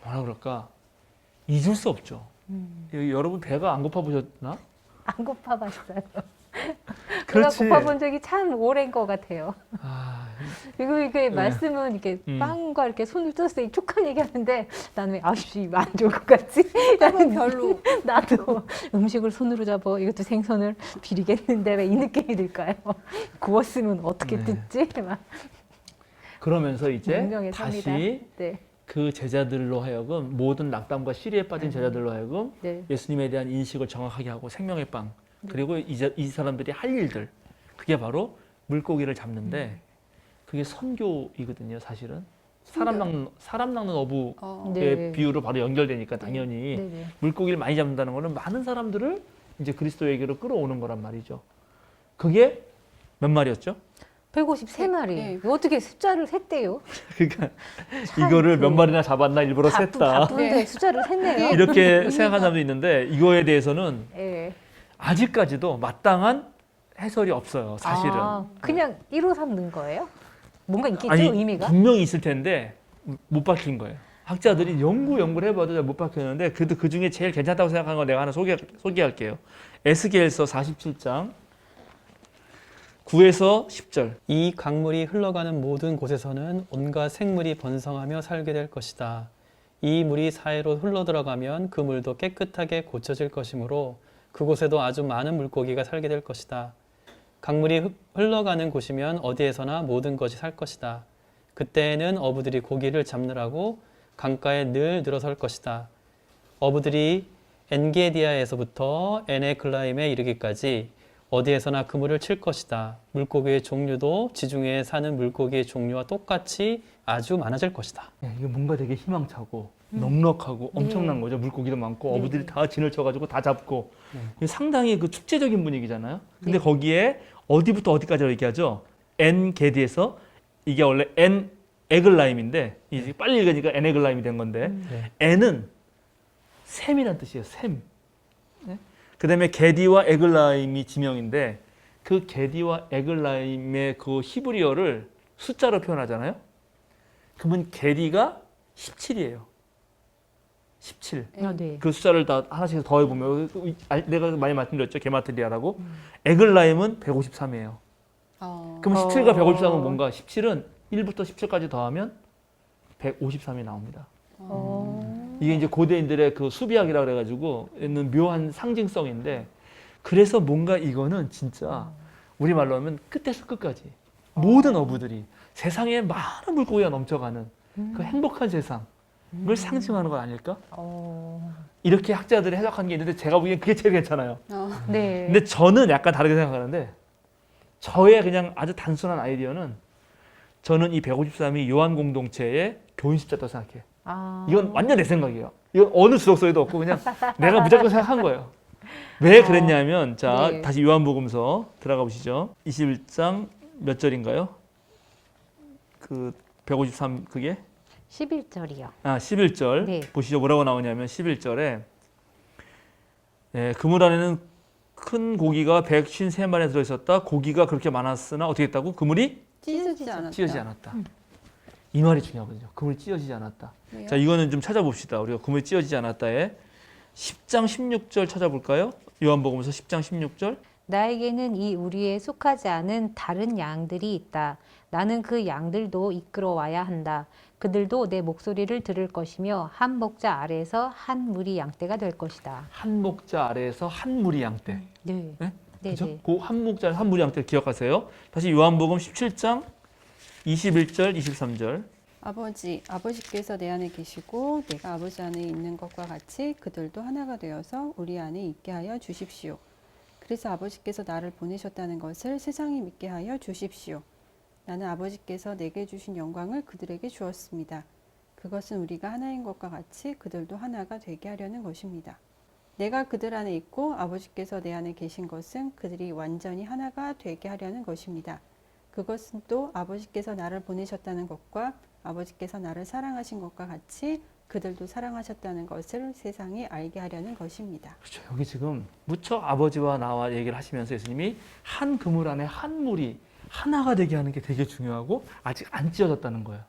뭐라 그럴까 잊을 수 없죠. 여러분 배가 안 고파 보셨나? 안 고파봤어요. 그렇지. 제가 고파본 적이 참 오래인 것 같아요. 아, 그리고 이게 말씀은 이렇게 빵과 이렇게 손을 뜯어서 이 촉감 얘기하는데 나는 왜 아씨 안 좋을 것 같지? 그건 별로. 나도 음식을 손으로 잡아 이것도 생선을 비리겠는데 왜 이 느낌이 들까요? 구웠으면 어떻게 네. 뜯지? 막 그러면서 이제 문명의 삽니다. 다시 네, 그 제자들로 하여금 모든 낙담과 시리에 빠진 제자들로 하여금 네, 예수님에 대한 인식을 정확하게 하고 생명의 빵 그리고 이 사람들이 할 일들 그게 바로 물고기를 잡는데 그게 선교이거든요. 사실은 사람 낚는 어부의 네. 비유로 바로 연결되니까 당연히 네, 네. 물고기를 많이 잡는다는 거는 많은 사람들을 이제 그리스도에게로 끌어오는 거란 말이죠. 그게 몇 마리였죠? 153마리. 네. 어떻게 숫자를 셌대요? 그러니까 참 이거를 그 몇 마리나 잡았나 일부러 셌다. 바쁜데 네. 숫자를 셌네요. 이렇게 생각하는 사람도 있는데 이거에 대해서는 예. 아직까지도 마땅한 해설이 없어요. 사실은. 아, 그냥 1호 삼는 거예요? 뭔가 있겠죠, 아니 의미가? 분명히 있을 텐데 못 밝힌 거예요. 학자들이 연구를 해봐도 잘 못 밝혔는데 그래도 그 중에 제일 괜찮다고 생각하는 거 내가 하나 소개할게요. 에스겔서 47장 9에서 10절. 이 강물이 흘러가는 모든 곳에서는 온갖 생물이 번성하며 살게 될 것이다. 이 물이 사이로 흘러들어가면 그 물도 깨끗하게 고쳐질 것이므로 그곳에도 아주 많은 물고기가 살게 될 것이다. 강물이 흘러가는 곳이면 어디에서나 모든 것이 살 것이다. 그때에는 어부들이 고기를 잡느라고 강가에 늘 늘어설 것이다. 어부들이 엔게디아에서부터 에네글라임에 이르기까지 어디에서나 그물을 칠 것이다. 물고기의 종류도 지중해에 사는 물고기의 종류와 똑같이 아주 많아질 것이다. 이게 뭔가 되게 희망차고 넉넉하고 엄청난 거죠. 물고기도 많고 어부들이 다 진을 쳐가지고 다 잡고 이게 상당히 그 축제적인 분위기잖아요. 근데 거기에 어디부터 어디까지라고 얘기하죠? 엔게디에서 이게 원래 에글라임인데 이제 빨리 읽으니까 에네글라임이 된 건데 엔은 샘이란 뜻이에요. 샘. 네? 그다음에 게디와 에글라임이 지명인데 그 게디와 에글라임의 그 히브리어를 숫자로 표현하잖아요. 그러면 게디가 17이에요. 17. 네. 그 숫자를 다 하나씩 더해보면 내가 많이 말씀드렸죠. 게마트리아라고. 에글라임은 153이에요. 그럼 17과 153은 뭔가? 17은 1부터 17까지 더하면 153이 나옵니다. 이게 이제 고대인들의 그 수비학이라 그래가지고 있는 묘한 상징성인데 그래서 뭔가 이거는 진짜 우리말로 하면 끝에서 끝까지 모든 어부들이 세상에 많은 물고기가 넘쳐가는 그 행복한 세상을 상징하는 건 아닐까? 이렇게 학자들이 해석한 게 있는데 제가 보기엔 그게 제일 괜찮아요. 네. 근데 저는 약간 다르게 생각하는데 저의 그냥 아주 단순한 아이디어는 저는 이 153이 요한 공동체의 교인 숫자라고 생각해요. 이건 완전 내 생각이에요. 이건 어느 주석서에도 없고 그냥 내가 무조건 생각한 거예요. 왜 그랬냐면 자 네. 다시 요한복음서 들어가 보시죠. 21장 몇 절인가요? 그 153 그게 11절이요. 11절 네. 보시죠. 뭐라고 나오냐면 11절에 그물 안에는 큰 고기가 153마리 들어있었다. 고기가 그렇게 많았으나 어떻게 했다고? 그물이 찢어지지 않았다. 찢어지지 않았다. 이 말이 중요하거든요. 그물이 찢어지지 않았다. 왜요? 자, 이거는 좀 찾아봅시다. 우리가 그물이 찢어지지 않았다에 10장 16절 찾아볼까요? 요한복음서 10장 16절. 나에게는 이 우리에 속하지 않은 다른 양들이 있다. 나는 그 양들도 이끌어와야 한다. 그들도 내 목소리를 들을 것이며 한 목자 아래에서 한 무리 양떼가 될 것이다. 한 목자 아래에서 한 무리 양떼. 네. 네? 네, 그죠? 네. 그 한 목자 한 무리 양떼 기억하세요. 다시 요한복음 17장 21절 23절. 아버지께서 내 안에 계시고 내가 아버지 안에 있는 것과 같이 그들도 하나가 되어서 우리 안에 있게 하여 주십시오. 그래서 아버지께서 나를 보내셨다는 것을 세상이 믿게 하여 주십시오. 나는 아버지께서 내게 주신 영광을 그들에게 주었습니다. 그것은 우리가 하나인 것과 같이 그들도 하나가 되게 하려는 것입니다. 내가 그들 안에 있고 아버지께서 내 안에 계신 것은 그들이 완전히 하나가 되게 하려는 것입니다. 그것은 또 아버지께서 나를 보내셨다는 것과 아버지께서 나를 사랑하신 것과 같이 그들도 사랑하셨다는 것을 세상이 알게 하려는 것입니다. 그렇죠. 여기 지금 무척 아버지와 나와 얘기를 하시면서 예수님이 한 그물 안에 한 물이 하나가 되게 하는 게 되게 중요하고 아직 안 찢어졌다는 거예요.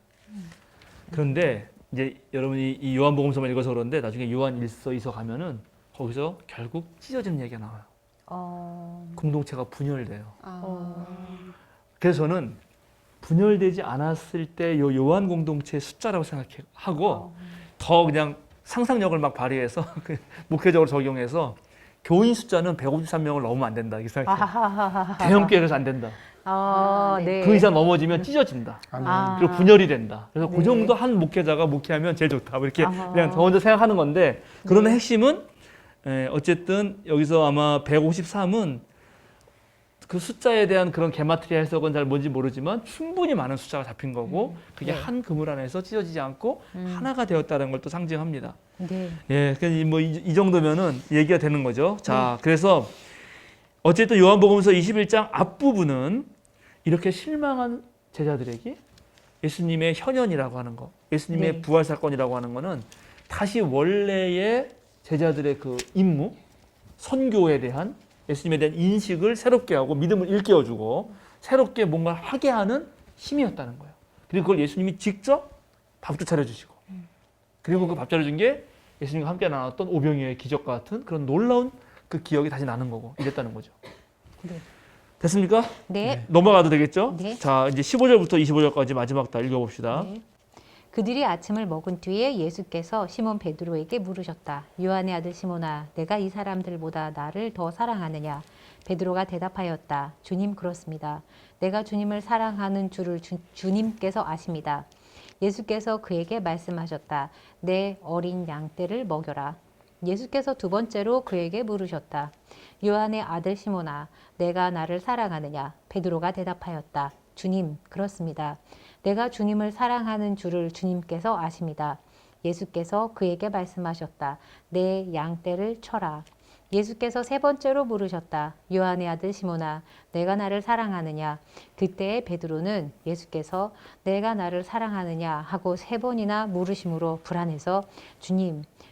그런데 이제 여러분이 이 요한복음서만 읽어서 그런데 나중에 요한 1서 2서 가면은 거기서 결국 찢어지는 얘기가 나와요. 공동체가 분열돼요. 그래서 저는 분열되지 않았을 때 요 요한 공동체의 숫자라고 생각하고 더 그냥 상상력을 막 발휘해서 목회적으로 적용해서 교인 숫자는 153명을 넘으면 안 된다 이렇게 생각해요. 대형 교회에서 안 된다. 네. 그 이상 넘어지면 찢어진다. 그리고 분열이 된다. 그래서 그 정도 한 목회자가 목회하면 제일 좋다. 뭐 이렇게 그냥 저 혼자 생각하는 건데 그러나 핵심은 어쨌든 여기서 아마 153은 그 숫자에 대한 그런 게마트리아 해석은 잘 뭔지 모르지만 충분히 많은 숫자가 잡힌 거고 그게 네. 한 그물 안에서 찢어지지 않고 하나가 되었다는 걸 또 상징합니다. 네. 예, 그러니까 이 정도면은 얘기가 되는 거죠. 자, 그래서 어쨌든 요한복음서 21장 앞부분은 이렇게 실망한 제자들에게 예수님의 현현이라고 하는 거, 예수님의 네. 부활 사건이라고 하는 거는 다시 원래의 제자들의 그 임무, 선교에 대한 예수님에 대한 인식을 새롭게 하고 믿음을 일깨워주고 새롭게 뭔가 하게 하는 힘이었다는 거예요. 그리고 그걸 예수님이 직접 밥도 차려주시고 그리고 그 밥 차려준 게 예수님과 함께 나눴던 오병이어의 기적과 같은 그런 놀라운 그 기억이 다시 나는 거고 이랬다는 거죠. 네. 됐습니까? 네. 넘어가도 되겠죠? 네. 자, 이제 15절부터 25절까지 마지막 다 읽어봅시다. 네. 그들이 아침을 먹은 뒤에 예수께서 시몬 베드로에게 물으셨다. 요한의 아들 시몬아, 내가 이 사람들보다 나를 더 사랑하느냐? 베드로가 대답하였다. 주님, 그렇습니다. 내가 주님을 사랑하는 줄을 주님께서 아십니다. 예수께서 그에게 말씀하셨다. 내 어린 양떼를 먹여라. 예수께서 두 번째로 그에게 물으셨다. 요한의 아들 시몬아, 내가 나를 사랑하느냐? 베드로가 대답하였다. 주님, 그렇습니다. 내가 주님을 사랑하는 줄을 주님께서 아십니다. 예수께서 그에게 말씀하셨다. 내 양떼를 쳐라. 예수께서 세 번째로 물으셨다. 요한의 아들 시몬아, 내가 나를 사랑하느냐? 그때에 베드로는 예수께서 내가 나를 사랑하느냐 하고 세 번이나 물으심으로 불안해서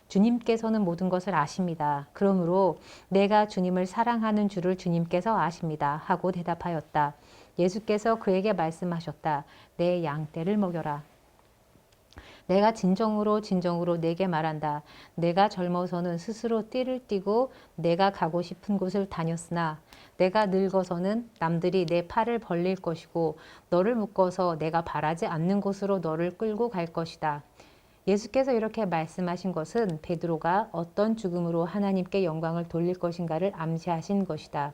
주님께서는 모든 것을 아십니다. 그러므로 내가 주님을 사랑하는 줄을 주님께서 아십니다. 하고 대답하였다. 예수께서 그에게 말씀하셨다. 내 양떼를 먹여라. 내가 진정으로 내게 말한다. 내가 젊어서는 스스로 띠를 띠고 내가 가고 싶은 곳을 다녔으나 내가 늙어서는 남들이 내 팔을 벌릴 것이고 너를 묶어서 내가 바라지 않는 곳으로 너를 끌고 갈 것이다. 예수께서 이렇게 말씀하신 것은 베드로가 어떤 죽음으로 하나님께 영광을 돌릴 것인가를 암시하신 것이다.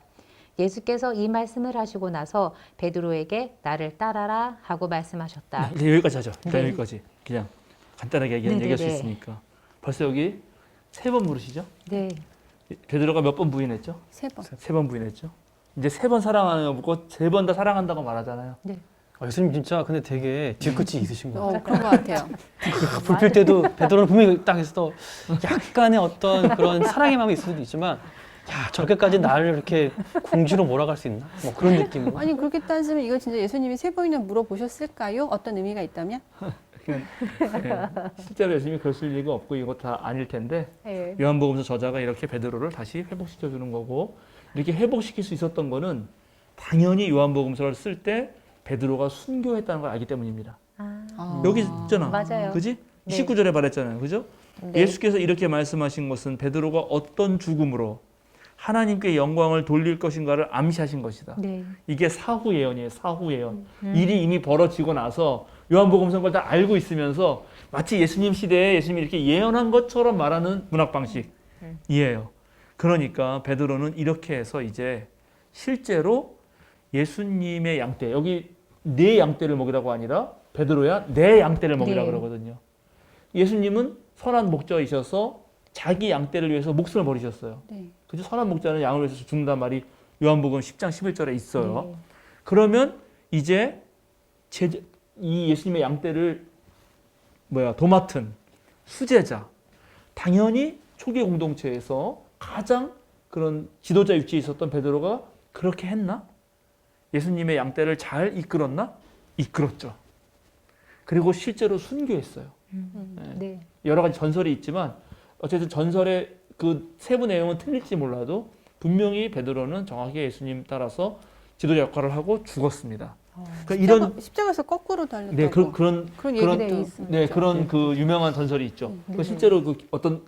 예수께서 이 말씀을 하시고 나서 베드로에게 나를 따라라 하고 말씀하셨다. 네, 여기까지 하죠. 일단 네. 여기까지 그냥 간단하게 네네네. 얘기할 수 있으니까. 벌써 여기 세 번 물으시죠? 네. 베드로가 몇 번 부인했죠? 3번. 세 번 부인했죠. 이제 세 번 사랑하는 거 묻고 세 번 다 사랑한다고 말하잖아요. 네. 예수님 진짜 근데 되게 뒤끝이 있으신 것 같아요. 그런 것 같아요. 불필 때도 베드로는 분명히 딱 해서 약간의 어떤 그런 사랑의 마음이 있을 수도 있지만 야 저렇게까지 나를 이렇게 공주로 몰아갈 수 있나? 뭐 그런 느낌으로. 아니 그렇게 따지면 이거 진짜 예수님이 3번이나 물어보셨을까요? 어떤 의미가 있다면? 네, 실제로 예수님이 그러실 리가 없고 이거 다 아닐 텐데 네. 요한복음서 저자가 이렇게 베드로를 다시 회복시켜 주는 거고 이렇게 회복시킬 수 있었던 거는 당연히 요한복음서를 쓸 때 베드로가 순교했다는 걸 알기 때문입니다. 여기 있잖아. 맞아요. 그지? 네. 19절에 말했잖아요. 그죠? 네. 예수께서 이렇게 말씀하신 것은 베드로가 어떤 죽음으로 하나님께 영광을 돌릴 것인가를 암시하신 것이다. 네. 이게 사후 예언이에요. 사후 예언. 일이 이미 벌어지고 나서 요한복음서 걸 다 알고 있으면서 마치 예수님 시대에 예수님이 이렇게 예언한 것처럼 말하는 문학 방식이에요. 그러니까 베드로는 이렇게 해서 이제 실제로 예수님의 양떼, 여기 내 양떼를 먹이라고 아니라 베드로야 내 양떼를 먹이라 네. 그러거든요. 예수님은 선한 목자이셔서 자기 양떼를 위해서 목숨을 버리셨어요. 네. 그죠? 선한 목자는 양을 위해서 죽는단 말이 요한복음 10장 11절에 있어요. 네. 그러면 이제 이 예수님의 양떼를 도맡은 수제자, 당연히 초기 공동체에서 가장 그런 지도자 위치에 있었던 베드로가 그렇게 했나? 예수님의 양떼를 잘 이끌었나? 이끌었죠. 그리고 실제로 순교했어요. 네. 여러 가지 전설이 있지만 어쨌든 전설의 그 세부 내용은 틀릴지 몰라도 분명히 베드로는 정확하게 예수님 따라서 지도자 역할을 하고 죽었습니다. 그러니까 이런 십자가에서 거꾸로 달렸다고. 네 그런 그런 그런 얘기도 있습니다. 네 그런 그 유명한 전설이 있죠. 네. 그 실제로 그 어떤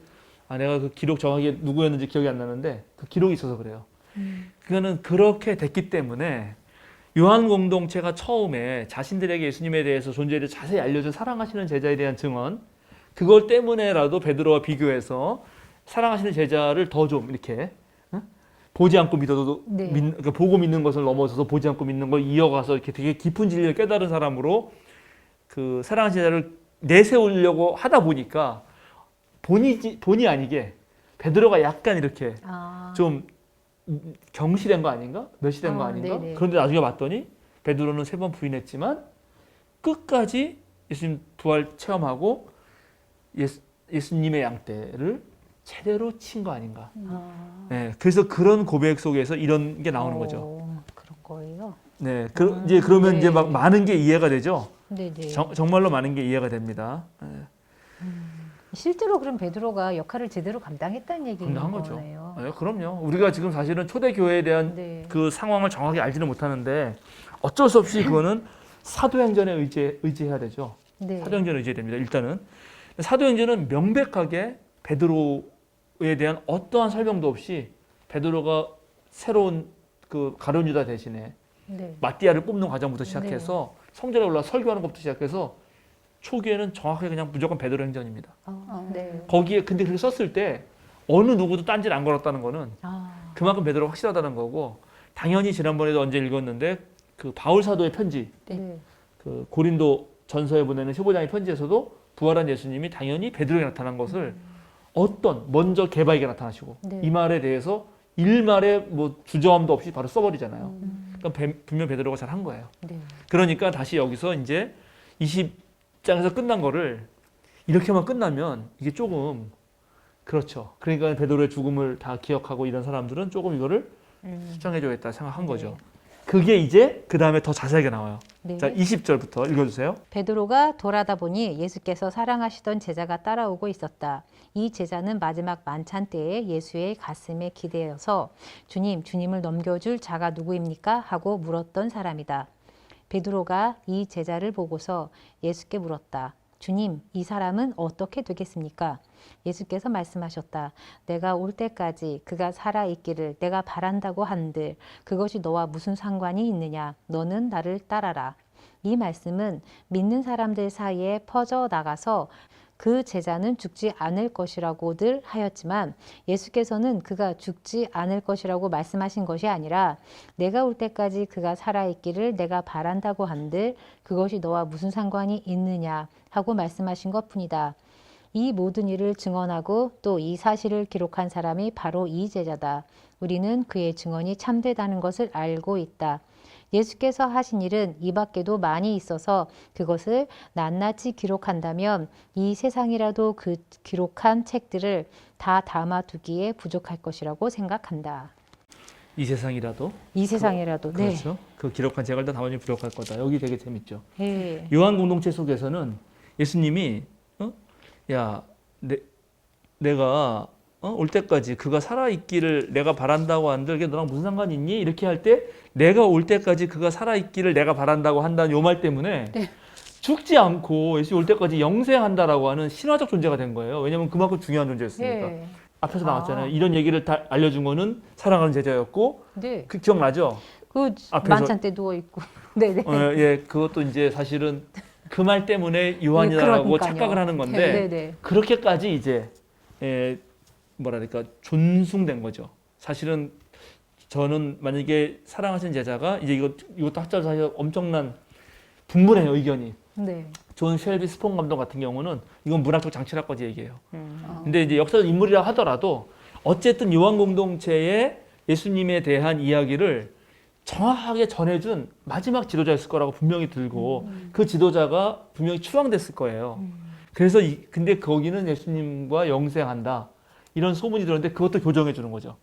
내가 그 기록 정확하게 누구였는지 기억이 안 나는데 그 기록이 있어서 그래요. 그거는 그렇게 됐기 때문에 요한 공동체가 처음에 자신들에게 예수님에 대해서 존재에 대해 자세히 알려준 사랑하시는 제자에 대한 증언 그걸 때문에라도 베드로와 비교해서 사랑하시는 제자를 더 좀 이렇게 보지 않고 믿어도 네. 그러니까 보고 믿는 것을 넘어서서 보지 않고 믿는 걸 이어가서 이렇게 되게 깊은 진리를 깨달은 사람으로 그 사랑하는 제자를 내세우려고 하다 보니까 본의 아니게 베드로가 약간 이렇게 좀 경시된 거 아닌가? 멸시된 거 아닌가? 네네. 그런데 나중에 봤더니 베드로는 3번 부인했지만 끝까지 예수님 부활 체험하고 예수님의 양떼를 제대로 친 거 아닌가? 네, 그래서 그런 고백 속에서 이런 게 나오는 거죠. 그런 거예요. 네, 이제 그러면 네. 이제 막 많은 게 이해가 되죠. 네, 네. 정말로 많은 게 이해가 됩니다. 네, 실제로 그럼 베드로가 역할을 제대로 감당했다는 얘기인 감당한 거죠. 거네요. 네, 그럼요. 우리가 지금 사실은 초대 교회에 대한 네. 그 상황을 정확히 알지는 못하는데 어쩔 수 없이 그거는 사도행전에 의지해야 되죠. 네. 사도행전에 의지해야 됩니다. 일단은 사도행전은 명백하게 베드로에 대한 어떠한 설명도 없이 베드로가 새로운 그 가룟 유다 대신에 네. 마띠아를 뽑는 과정부터 시작해서 성전에 올라 설교하는 것부터 시작해서 초기에는 정확하게 그냥 무조건 베드로 행전입니다. 네. 거기에 근데 그렇게 썼을 때 어느 누구도 딴지를 안 걸었다는 거는 그만큼 베드로가 확실하다는 거고 당연히 지난번에도 언제 읽었는데 그 바울 사도의 편지 네. 그 고린도 전서에 보내는 15장의 편지에서도 부활한 예수님이 당연히 베드로에 나타난 것을 먼저 개바에게 나타나시고 네. 이 말에 대해서 일말에 뭐 주저함도 없이 바로 써버리잖아요. 그러니까 분명 베드로가 잘 한 거예요. 네. 그러니까 다시 여기서 이제 20장에서 끝난 거를 이렇게만 끝나면 이게 조금 그렇죠. 그러니까 베드로의 죽음을 다 기억하고 이런 사람들은 조금 이거를 수정해줘야겠다 생각한 거죠. 그게 이제 그 다음에 더 자세하게 나와요. 네. 자, 20절부터 읽어주세요. 베드로가 돌아다 보니 예수께서 사랑하시던 제자가 따라오고 있었다. 이 제자는 마지막 만찬 때에 예수의 가슴에 기대어서 주님을 넘겨줄 자가 누구입니까? 하고 물었던 사람이다. 베드로가 이 제자를 보고서 예수께 물었다. 주님, 이 사람은 어떻게 되겠습니까? 예수께서 말씀하셨다. 내가 올 때까지 그가 살아있기를 내가 바란다고 한들 그것이 너와 무슨 상관이 있느냐? 너는 나를 따라라. 이 말씀은 믿는 사람들 사이에 퍼져 나가서 그 제자는 죽지 않을 것이라고들 하였지만 예수께서는 그가 죽지 않을 것이라고 말씀하신 것이 아니라 내가 올 때까지 그가 살아있기를 내가 바란다고 한들 그것이 너와 무슨 상관이 있느냐 하고 말씀하신 것뿐이다. 이 모든 일을 증언하고 또 이 사실을 기록한 사람이 바로 이 제자다. 우리는 그의 증언이 참되다는 것을 알고 있다. 예수께서 하신 일은 이 밖에도 많이 있어서 그것을 낱낱이 기록한다면 이 세상이라도 그 기록한 책들을 다 담아두기에 부족할 것이라고 생각한다. 이 세상이라도 이 세상이라도 네. 그렇죠. 그 기록한 책을 다 담아주면 부족할 거다. 여기 되게 재밌죠. 네. 요한 공동체 속에서는 예수님이 내가 올 때까지 그가 살아있기를 내가 바란다고 한들 그게 너랑 무슨 상관이 있니? 이렇게 할 때 내가 올 때까지 그가 살아있기를 내가 바란다고 한다는 요 말 때문에 네. 죽지 않고 예수 올 때까지 영생한다라고 하는 신화적 존재가 된 거예요. 왜냐하면 그만큼 중요한 존재였으니까. 네. 앞에서 나왔잖아요. 이런 얘기를 다 알려준 거는 사랑하는 제자였고 네. 그 기억나죠? 그 앞에서- 만찬 때 누워 있고. 네네. 예, 그것도 이제 사실은 그 말 때문에 요한이라고 그러니까요. 착각을 하는 건데 네네. 그렇게까지 이제 뭐랄까 존숭된 거죠. 사실은 저는 만약에 사랑하시는 제자가 이제 이것도 학자들 사이에 엄청난 분분해요 의견이. 네. 존 쉘비 스폰 감독 같은 경우는 이건 문학적 장치라까지 얘기해요. 어. 근데 이제 역사적 인물이라 하더라도 어쨌든 요한 공동체에 예수님에 대한 이야기를 정확하게 전해준 마지막 지도자였을 거라고 분명히 들고 그 지도자가 분명히 추앙됐을 거예요. 그래서 근데 거기는 예수님과 영생한다 이런 소문이 들었는데 그것도 교정해 주는 거죠.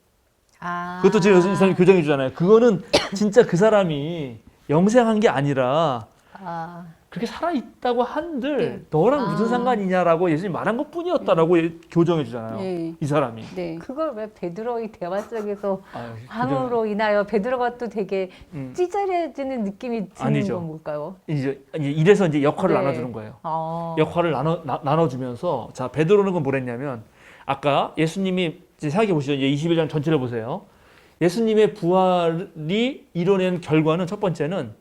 아. 그것도 지금 이 사람이 교정해 주잖아요. 그거는 진짜 그 사람이 영생한 게 아니라 아. 그렇게 살아있다고 한들 네. 너랑 무슨 아. 상관이냐라고 예수님이 말한 것뿐이었다라고 교정해 주잖아요. 네. 이 사람이. 네. 그걸 왜 베드로의 대화 속에서 아유, 함으로 인하여 베드로가 또 되게 음. 찌질해지는 느낌이 드는 아니죠. 건 뭘까요? 이제 이래서 이제 역할을 네. 나눠주는 거예요. 역할을 나눠주면서 자 베드로는 건 뭐랬냐면 아까 예수님이 이제 생각해 보시죠. 이제 21장 전체를 보세요. 예수님의 부활이 이뤄낸 결과는 첫 번째는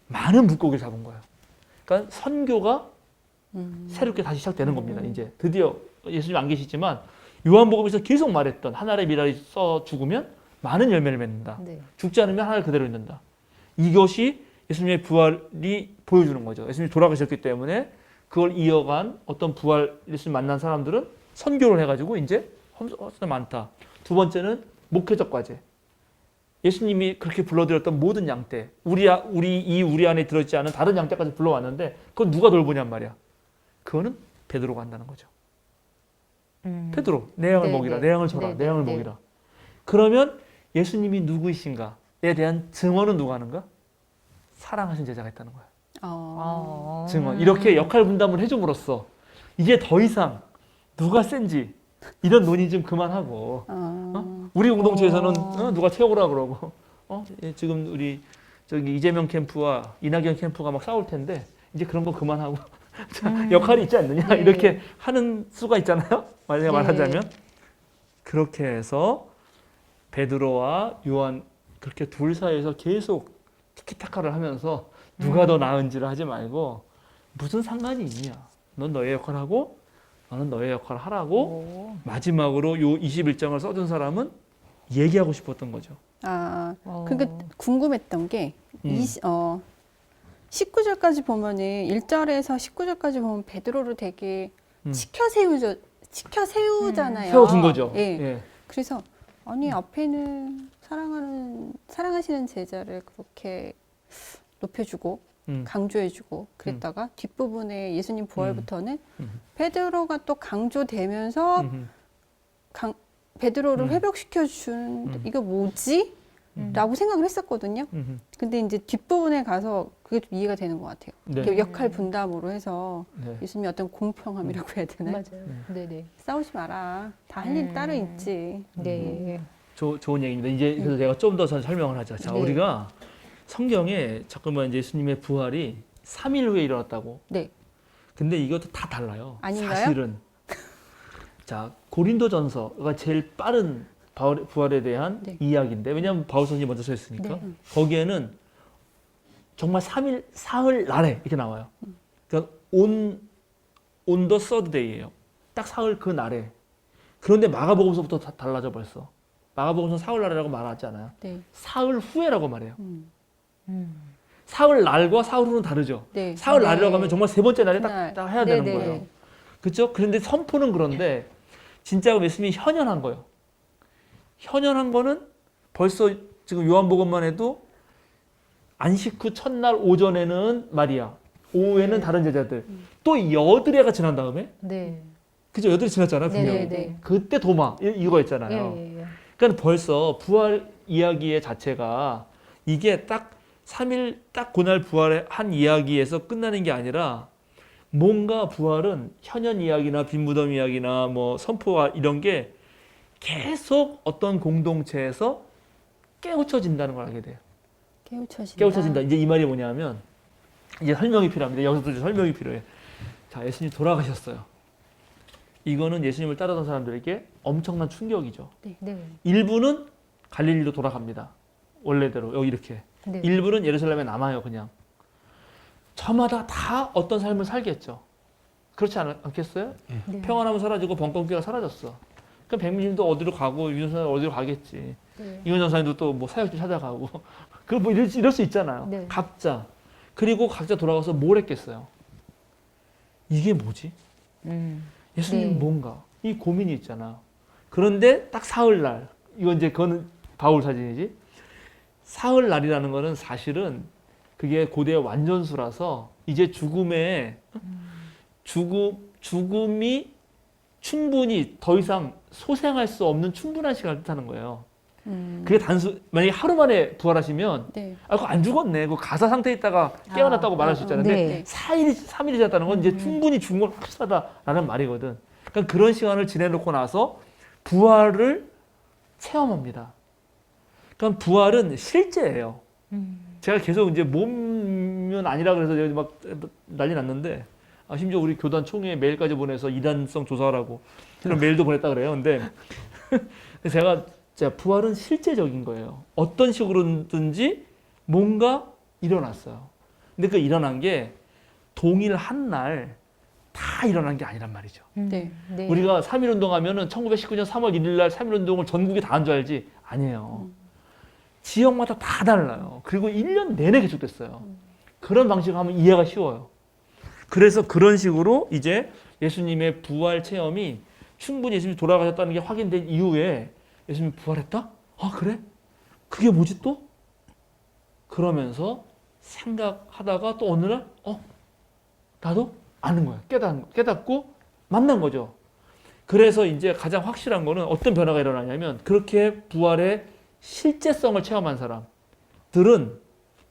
많은 물고기를 잡은 거예요. 그러니까 선교가 새롭게 다시 시작되는 겁니다. 이제 드디어 예수님 안 계시지만 요한복음에서 계속 말했던 한 알의 미랄이 써 죽으면 많은 열매를 맺는다. 네. 죽지 않으면 한 알 그대로 있는다. 이것이 예수님의 부활이 보여주는 거죠. 예수님이 돌아가셨기 때문에 그걸 이어간 어떤 부활 예수님 만난 사람들은 선교를 해가지고 이제 훨씬 많다. 두 번째는 목회적 과제. 예수님이 그렇게 불러들였던 모든 양떼, 우리 안에 들어있지 않은 다른 양떼까지 불러왔는데 그건 누가 돌보냔 말이야. 그거는 베드로가 한다는 거죠. 베드로, 내 양을 네, 먹이라, 네. 내 양을 줘라, 네, 내 양을 네. 먹이라. 그러면 예수님이 누구이신가에 대한 증언은 누가 하는가? 사랑하신 제자가 있다는 거야. 증언. 이렇게 역할 분담을 해줌으로써 이제 더 이상 누가 센지 이런 논의 좀 그만하고 우리 공동체에서는 누가 태우라 그러고 예, 지금 우리 저기 이재명 캠프와 이낙연 캠프가 막 싸울 텐데 이제 그런 거 그만하고 역할이 있지 않느냐 네. 이렇게 하는 수가 있잖아요. 만약에 네. 말하자면 그렇게 해서 베드로와 요한 그렇게 둘 사이에서 계속 티키타카를 하면서 누가 더 나은지를 하지 말고 무슨 상관이 있냐. 넌 너의 역할을 하고 너는 너의 역할을 하라고 마지막으로 요 21장을 써준 사람은 얘기하고 싶었던 거죠. 그러니까 궁금했던 게 19절까지 보면은 1절에서 19절까지 보면 베드로를 되게 치켜 치켜 세우잖아요. 세워둔 거죠. 예. 예. 그래서 아니 앞에는 사랑하시는 제자를 그렇게 높여주고 강조해주고 그랬다가 뒷부분에 예수님 부활부터는 베드로가 또 강조되면서 베드로를 회복시켜 준 이거 뭐지? 라고 생각을 했었거든요. 근데 이제 뒷부분에 가서 그게 좀 이해가 되는 것 같아요. 네. 이렇게 역할 분담으로 해서 네. 예수님이 어떤 공평함이라고 해야 되나요? 맞아요. 네네. 싸우지 마라. 다 할 일 따로 있지. 네. 좋은 얘기입니다. 이제 그래서 제가 좀 더 설명을 하자. 자, 네. 우리가 성경에 잠깐만 이제 예수님의 부활이 3일 후에 일어났다고. 네. 근데 이것도 다 달라요. 아닌가요? 사실은. 자, 고린도전서가 제일 빠른 부활에 대한 네. 이야기인데, 왜냐하면 바울 선생님이 먼저 써 있으니까. 네. 거기에는 정말 3일, 사흘 날에 이렇게 나와요. 그러니까 on the third day예요. 딱 사흘 그 날에. 그런데 마가복음서부터 다 달라져 벌써. 마가복음서 사흘 날이라고 말하지 않아요. 네. 사흘 후에라고 말해요. 음. 사흘 날과 사흘 후는 다르죠. 네. 사흘 날이라고 네. 하면 정말 세 번째 날에 그날. 딱 해야 되는 네, 네. 거예요. 그렇죠? 그런데 선포는 그런데 진짜 예수님이 현현한 거예요. 현현한 거는 벌써 지금 요한복음만 해도 안식 후 첫날 오전에는 마리아, 오후에는 다른 제자들, 또 여드레가 지난 다음에, 네. 그죠? 여드레 지났잖아요, 분명히. 네, 네, 네. 그때 도마 이거였잖아요. 예. 그러니까 벌써 부활 이야기의 자체가 이게 딱 3일 딱 그날 부활한 이야기에서 끝나는 게 아니라 뭔가 부활은 현현 이야기나 빈무덤 이야기나 뭐 선포와 이런 게 계속 어떤 공동체에서 깨우쳐진다는 걸 알게 돼요. 깨우쳐진다. 이제 이 말이 뭐냐면 이제 설명이 필요합니다. 여기서도 이제 설명이 필요해. 자, 예수님 돌아가셨어요. 이거는 예수님을 따르던 사람들에게 엄청난 충격이죠. 네. 일부는 갈릴리로 돌아갑니다. 원래대로 여기 이렇게. 네. 일부는 예루살렘에 남아요. 그냥. 저마다 다 어떤 삶을 살겠죠. 그렇지 않겠어요? 네. 평안하면 사라지고 벙벙기가 사라졌어. 그럼 백민님도 어디로 가고 윤선사는 어디로 가겠지. 네. 이건 전사님도 또 뭐 사역지 찾아가고 그 뭐 이럴 수 있잖아요. 네. 각자. 그리고 각자 돌아가서 뭘 했겠어요? 이게 뭐지? 예수님 네. 뭔가 이 고민이 있잖아. 그런데 딱 사흘날 이건 이제 그거는 바울 사진이지. 사흘날이라는 거는 사실은 그게 고대의 완전수라서 이제 죽음이 충분히 더 이상 소생할 수 없는 충분한 시간을 뜻하는 거예요. 그게 만약에 하루 만에 부활하시면 네. 아, 그거 안 죽었네. 그 가사 상태에 있다가 깨어났다고 말할 수 있잖아요. 근데 네. 3일이 지났다는 건 이제 충분히 죽은 건 확실하다라는 말이거든. 그러니까 그런 시간을 지내놓고 나서 부활을 체험합니다. 그러니까 부활은 실제예요. 제가 계속 이제 몸은 아니라 그래서 여기 막 난리 났는데 심지어 우리 교단 총회에 메일까지 보내서 이단성 조사하라고 그런 메일도 보냈다 그래요. 근데 제가 부활은 실제적인 거예요. 어떤 식으로든지 뭔가 일어났어요. 근데 그 일어난 게 동일 한 날 다 일어난 게 아니란 말이죠. 네. 우리가 3.1 운동하면은 1919년 3월 1일 날 3.1 운동을 전국이 다 한 줄 알지? 아니에요. 지역마다 다 달라요. 그리고 1년 내내 계속됐어요. 그런 방식으로 하면 이해가 쉬워요. 그래서 그런 식으로 이제 예수님의 부활 체험이 충분히 예수님이 돌아가셨다는 게 확인된 이후에 예수님이 부활했다? 아, 그래? 그게 뭐지 또? 그러면서 생각하다가 또 어느 날 나도 아는 거야. 깨닫고 만난 거죠. 그래서 이제 가장 확실한 거는 어떤 변화가 일어나냐면 그렇게 부활의 실제성을 체험한 사람들은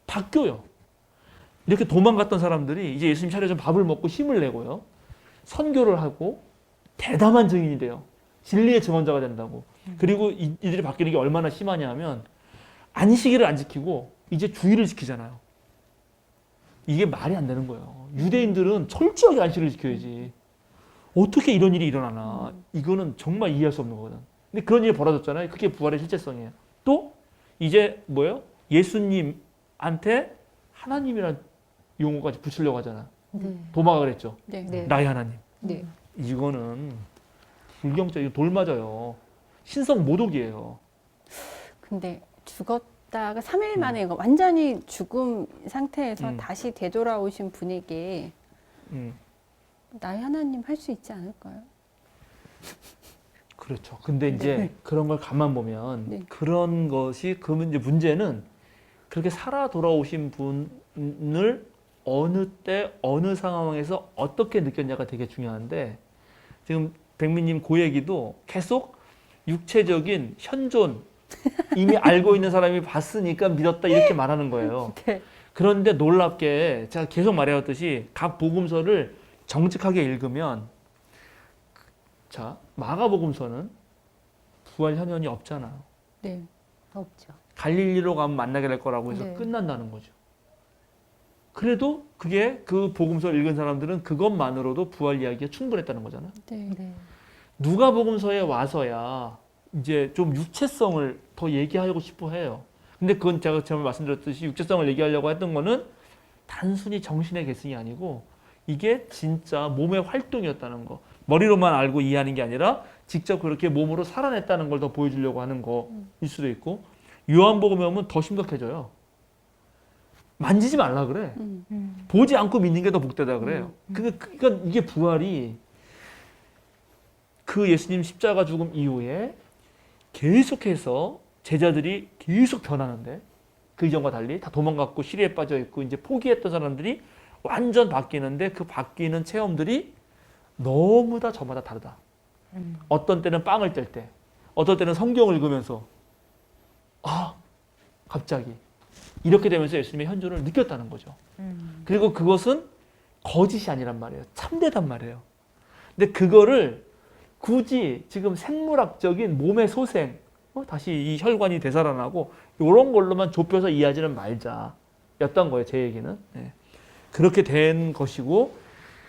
바뀌어요. 이렇게 도망갔던 사람들이 이제 예수님 차려준 밥을 먹고 힘을 내고요. 선교를 하고 대담한 증인이 돼요. 진리의 증언자가 된다고. 그리고 이들이 바뀌는 게 얼마나 심하냐 하면 안식일을 안 지키고 이제 주일을 지키잖아요. 이게 말이 안 되는 거예요. 유대인들은 철저하게 안식일을 지켜야지. 어떻게 이런 일이 일어나나. 이거는 정말 이해할 수 없는 거거든. 근데 그런 일이 벌어졌잖아요. 그게 부활의 실제성이에요. 또 이제 뭐예요? 예수님한테 하나님이라는 용어까지 붙이려고 하잖아. 도마가 그랬죠. 네. 나의 하나님. 네. 이거는 불경적이고 돌 맞아요. 신성 모독이에요. 근데 죽었다가 3일 만에 완전히 죽음 상태에서 다시 되돌아오신 분에게 나의 하나님 할 수 있지 않을까요? 그렇죠. 근데 이제 네. 그런 걸 가만 보면 네. 그런 것이 그 문제는 그렇게 살아 돌아오신 분을 어느 때 어느 상황에서 어떻게 느꼈냐가 되게 중요한데 지금 백미님 그 얘기도 계속 육체적인 현존 이미 알고 있는 사람이 봤으니까 믿었다 이렇게 말하는 거예요. 네. 그런데 놀랍게 제가 계속 말해왔듯이 각 복음서를 정직하게 읽으면 자 마가복음서는 부활 현현이 없잖아요. 네. 없죠. 갈릴리로 가면 만나게 될 거라고 해서 네. 끝난다는 거죠. 그래도 그게 그 복음서를 읽은 사람들은 그것만으로도 부활 이야기가 충분했다는 거잖아요. 네. 네. 누가복음서에 와서야 이제 좀 육체성을 더 얘기하고 싶어 해요. 근데 그건 제가 처음에 말씀드렸듯이 육체성을 얘기하려고 했던 거는 단순히 정신의 계승이 아니고 이게 진짜 몸의 활동이었다는 거. 머리로만 알고 이해하는 게 아니라 직접 그렇게 몸으로 살아냈다는 걸 더 보여주려고 하는 거일 수도 있고 요한복음에 오면 더 심각해져요. 만지지 말라 그래. 보지 않고 믿는 게 더 복되다 그래요. 그러니까 이게 부활이 그 예수님 십자가 죽음 이후에 계속해서 제자들이 계속 변하는데 그 이전과 달리 다 도망갔고 시리에 빠져 있고 이제 포기했던 사람들이 완전 바뀌는데 그 바뀌는 체험들이 너무 다 저마다 다르다. 어떤 때는 빵을 뗄 때, 어떤 때는 성경을 읽으면서 갑자기 이렇게 되면서 예수님의 현존을 느꼈다는 거죠. 그리고 그것은 거짓이 아니란 말이에요. 참되단 말이에요. 근데 그거를 굳이 지금 생물학적인 몸의 소생, 다시 이 혈관이 되살아나고 이런 걸로만 좁혀서 이해하지는 말자 였던 거예요. 제 얘기는. 네. 그렇게 된 것이고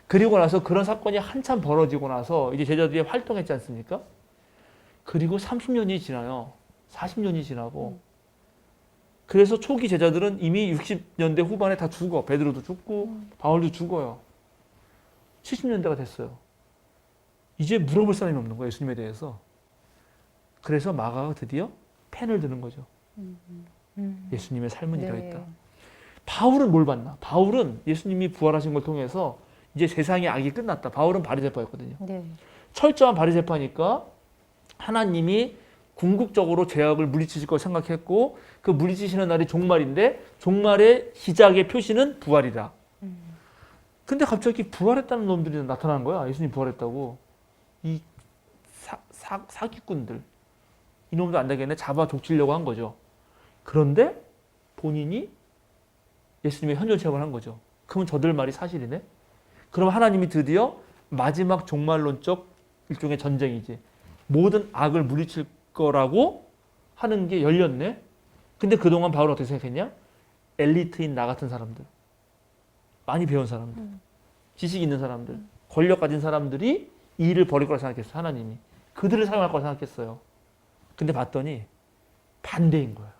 그리고 나서 그런 사건이 한참 벌어지고 나서 이제 제자들이 활동했지 않습니까? 그리고 30년이 지나요. 40년이 지나고 그래서 초기 제자들은 이미 60년대 후반에 다 죽어. 베드로도 죽고 바울도 죽어요. 70년대가 됐어요. 이제 물어볼 사람이 없는 거예요. 예수님에 대해서. 그래서 마가가 드디어 펜을 드는 거죠. 예수님의 삶은 이러했다. 바울은 뭘 봤나? 바울은 예수님이 부활하신 걸 통해서 이제 세상의 악이 끝났다. 바울은 바리새파였거든요. 네. 철저한 바리새파니까 하나님이 궁극적으로 죄악을 물리치실 걸 생각했고 그 물리치시는 날이 종말인데 종말의 시작의 표시는 부활이다. 근데 갑자기 부활했다는 놈들이 나타나는 거야. 예수님 부활했다고. 이 사기꾼들. 이놈도 안 되겠네. 잡아 족치려고 한 거죠. 그런데 본인이 예수님의 현존 체험을 한 거죠. 그러면 저들 말이 사실이네. 그럼 하나님이 드디어 마지막 종말론적 일종의 전쟁이지. 모든 악을 물리칠 거라고 하는 게 열렸네. 근데 그동안 바울은 어떻게 생각했냐? 엘리트인 나 같은 사람들, 많이 배운 사람들, 지식 있는 사람들, 권력 가진 사람들이 이 일을 벌일 거라 생각했어요. 하나님이. 그들을 사용할 거라 생각했어요. 근데 봤더니 반대인 거예요.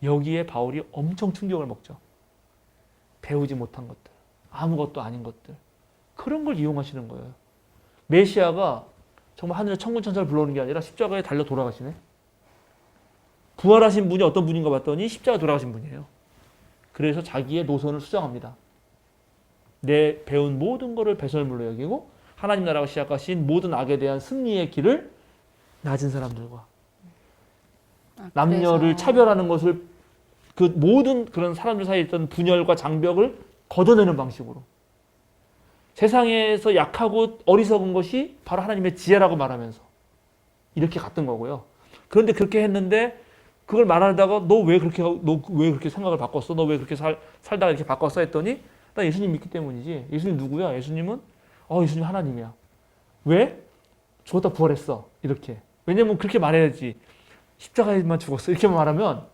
여기에 바울이 엄청 충격을 먹죠. 배우지 못한 것들, 아무것도 아닌 것들, 그런 걸 이용하시는 거예요. 메시아가 정말 하늘에 천군 천사를 불러오는 게 아니라 십자가에 달려 돌아가시네. 부활하신 분이 어떤 분인가 봤더니 십자가에 돌아가신 분이에요. 그래서 자기의 노선을 수정합니다. 내 배운 모든 것을 배설물로 여기고 하나님 나라가 시작하신 모든 악에 대한 승리의 길을 낮은 사람들과 남녀를 그래서 차별하는 것을 그 모든 그런 사람들 사이에 있던 분열과 장벽을 걷어내는 방식으로 세상에서 약하고 어리석은 것이 바로 하나님의 지혜라고 말하면서 이렇게 갔던 거고요. 그런데 그렇게 했는데 그걸 말하다가 너 왜 그렇게 생각을 바꿨어? 너 왜 그렇게 살다가 이렇게 바꿨어? 했더니 나 예수님 믿기 때문이지. 예수님 누구야? 예수님은 예수님 하나님이야. 왜? 죽었다 부활했어. 이렇게. 왜냐면 그렇게 말해야지. 십자가에만 죽었어. 이렇게 말하면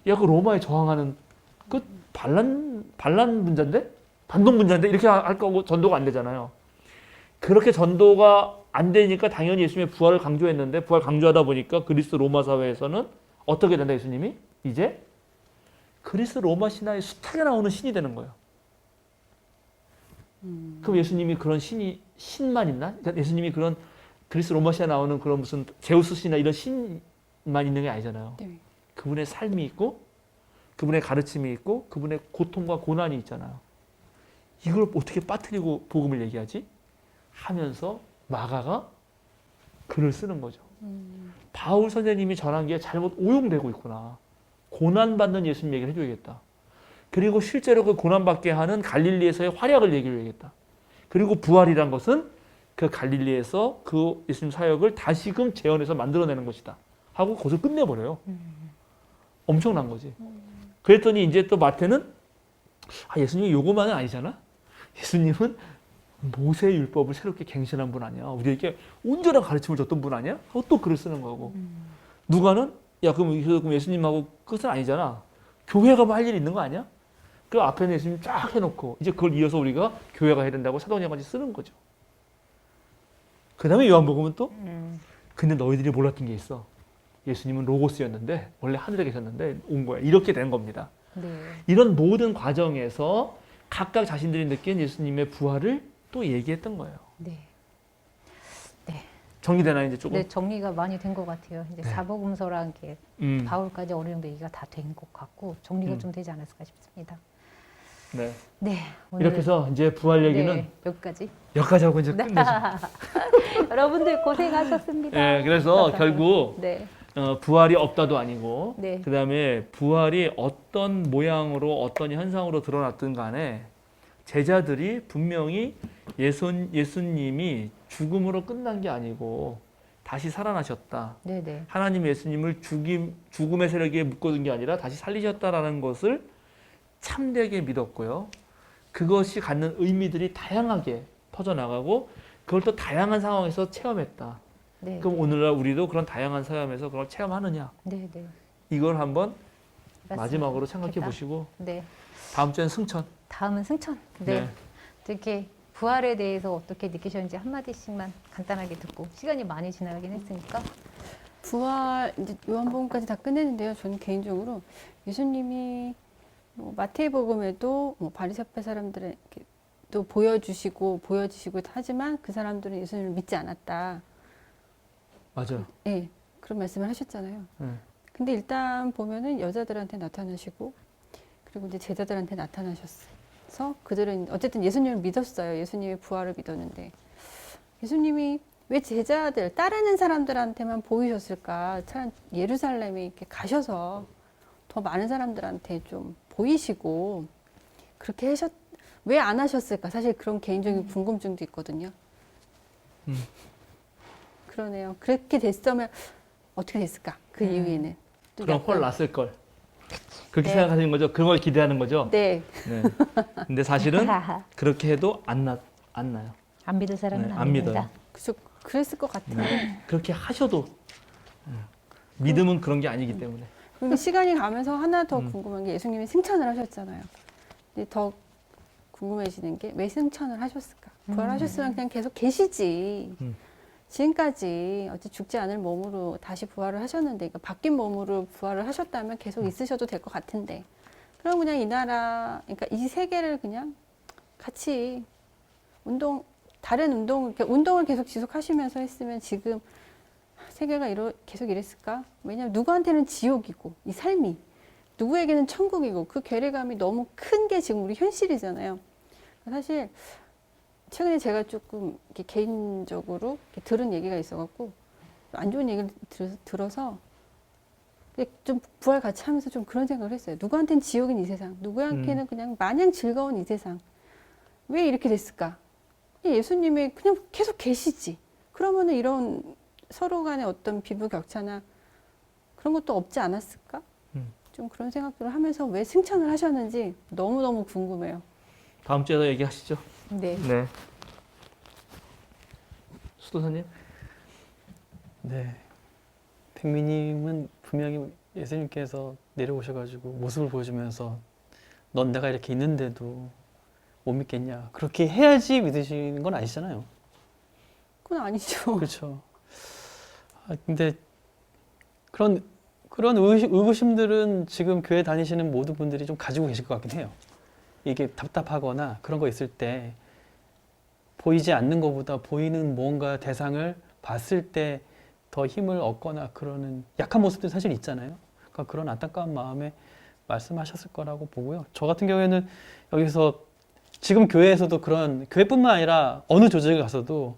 야, 그 로마에 저항하는 그 반란 분자인데? 반동 분자인데? 이렇게 할 거고 전도가 안 되잖아요. 그렇게 전도가 안 되니까 당연히 예수님의 부활을 강조했는데 부활 강조하다 보니까 그리스 로마 사회에서는 어떻게 된다 예수님이? 이제 그리스 로마 신화에 숱하게 나오는 신이 되는 거예요. 그럼 예수님이 그런 신만 있나? 그러니까 예수님이 그런 그리스 로마 신화에 나오는 그런 무슨 제우스 신이나 이런 신만 있는 게 아니잖아요. 네. 그분의 삶이 있고 그분의 가르침이 있고 그분의 고통과 고난이 있잖아요. 이걸 어떻게 빠뜨리고 복음을 얘기하지? 하면서 마가가 글을 쓰는 거죠. 바울 선생님이 전한 게 잘못 오용되고 있구나. 고난받는 예수님 얘기를 해줘야겠다. 그리고 실제로 그 고난받게 하는 갈릴리에서의 활약을 얘기해야겠다. 그리고 부활이란 것은 그 갈릴리에서 그 예수님 사역을 다시금 재현해서 만들어내는 것이다 하고 그것을 끝내버려요. 엄청난 거지. 그랬더니 이제 또 마태는 예수님이 요거만은 아니잖아. 예수님은 모세의 율법을 새롭게 갱신한 분 아니야. 우리에게 온전한 가르침을 줬던 분 아니야? 하고 또 글을 쓰는 거고. 누가는 그럼 예수님하고 끝은 아니잖아. 교회가 뭐 할 일이 있는 거 아니야? 그 앞에는 예수님 쫙 해놓고 이제 그걸 이어서 우리가 교회가 해야 된다고 사도행전까지 쓰는 거죠. 그 다음에 요한복음은 또 근데 너희들이 몰랐던 게 있어. 예수님은 로고스였는데 원래 하늘에 계셨는데 온 거야. 이렇게 된 겁니다. 네. 이런 모든 과정에서 각각 자신들이 느낀 예수님의 부활을 또 얘기했던 거예요. 네. 정리되나 이제 조금? 네, 정리가 많이 된 것 같아요. 이제 네. 사복음서랑 게 바울까지 어느 정도 얘기가 다 된 것 같고 정리가 좀 되지 않았을까 싶습니다. 네. 네, 오늘 이렇게 해서 이제 부활 얘기는 네, 여기까지. 여기까지 하고 이제 네. 끝내죠. 여러분들 고생하셨습니다. 네, 그래서 결국 네, 부활이 없다도 아니고 네. 그 다음에 부활이 어떤 모양으로 어떤 현상으로 드러났든 간에 제자들이 분명히 예수님이 죽음으로 끝난 게 아니고 다시 살아나셨다. 네, 네. 하나님 예수님을 죽음의 세력에 묶어둔 게 아니라 다시 살리셨다라는 것을 참되게 믿었고요. 그것이 갖는 의미들이 다양하게 퍼져나가고 그걸 또 다양한 상황에서 체험했다. 네. 그럼 오늘날 우리도 그런 다양한 삶에서 그걸 체험하느냐? 네, 네. 이걸 한번 맞습니다. 마지막으로 생각해 좋겠다. 보시고 네. 다음 주엔 승천. 다음은 승천. 네. 이렇게 부활에 대해서 어떻게 느끼셨는지 한마디씩만 간단하게 듣고 시간이 많이 지나가긴 했으니까. 부활 이제 요한복음까지 다 끝냈는데요. 저는 개인적으로 예수님이 뭐 마태복음에도 뭐 바리새파 사람들에게 또 보여주시고 하지만 그 사람들은 예수님을 믿지 않았다. 맞아요. 네, 그런 말씀을 하셨잖아요. 근데 일단 보면은 여자들한테 나타나시고 그리고 이제 제자들한테 나타나셔서 그들은 어쨌든 예수님을 믿었어요. 예수님의 부활을 믿었는데 예수님이 왜 제자들 따르는 사람들한테만 보이셨을까? 차라리 예루살렘에 이렇게 가셔서 더 많은 사람들한테 좀 보이시고 그렇게 왜 안 하셨을까? 사실 그런 개인적인 궁금증도 있거든요. 그러네요. 그렇게 됐으면 어떻게 됐을까? 그 이후에는 또 그럼 약간- 헐 났을 걸. 그렇게 네. 생각하시는 거죠? 그런 걸 기대하는 거죠? 네, 네. 근데 사실은 그렇게 해도 안 나요. 안 믿을 사람은 네, 안, 안 믿는다. 믿어요. 그래서 그랬을 것 같아요. 그렇게 하셔도 믿음은 그런 게 아니기 때문에. 그리고 시간이 가면서 하나 더 궁금한 게 예수님이 승천을 하셨잖아요. 근데 더 궁금해지는 게 왜 승천을 하셨을까? 부활하셨으면 그냥 계속 계시지. 지금까지 어찌 죽지 않을 몸으로 다시 부활을 하셨는데, 그러니까 바뀐 몸으로 부활을 하셨다면 계속 있으셔도 될 것 같은데, 그럼 그냥 이 나라, 그러니까 이 세계를 그냥 같이 다른 운동을 계속 지속하시면서 했으면 지금 세계가 계속 이랬을까? 왜냐면 누구한테는 지옥이고, 이 삶이. 누구에게는 천국이고, 그 괴리감이 너무 큰 게 지금 우리 현실이잖아요. 사실, 최근에 제가 조금 이렇게 개인적으로 이렇게 들은 얘기가 있어갖고, 안 좋은 얘기를 들어서, 좀 부활 같이 하면서 좀 그런 생각을 했어요. 누구한테는 지옥인 이 세상, 누구한테는 그냥 마냥 즐거운 이 세상. 왜 이렇게 됐을까? 예수님이 그냥 계속 계시지. 그러면은 이런 서로 간의 어떤 비부격차나 그런 것도 없지 않았을까? 좀 그런 생각들을 하면서 왜 승천을 하셨는지 너무너무 궁금해요. 다음 주에 더 얘기하시죠. 네. 네. 수도사님? 네. 백미님은 분명히 예수님께서 내려오셔가지고 모습을 보여주면서 넌 내가 이렇게 있는데도 못 믿겠냐. 그렇게 해야지 믿으시는 건 아니잖아요. 그건 아니죠. 그렇죠. 근데 그런 의구심들은 지금 교회 다니시는 모든 분들이 좀 가지고 계실 것 같긴 해요. 이게 답답하거나 그런 거 있을 때 보이지 않는 것보다 보이는 뭔가 대상을 봤을 때 더 힘을 얻거나 그러는 약한 모습들이 사실 있잖아요. 그러니까 그런 안타까운 마음에 말씀하셨을 거라고 보고요. 저 같은 경우에는 여기서 지금 교회에서도 그런 교회뿐만 아니라 어느 조직에 가서도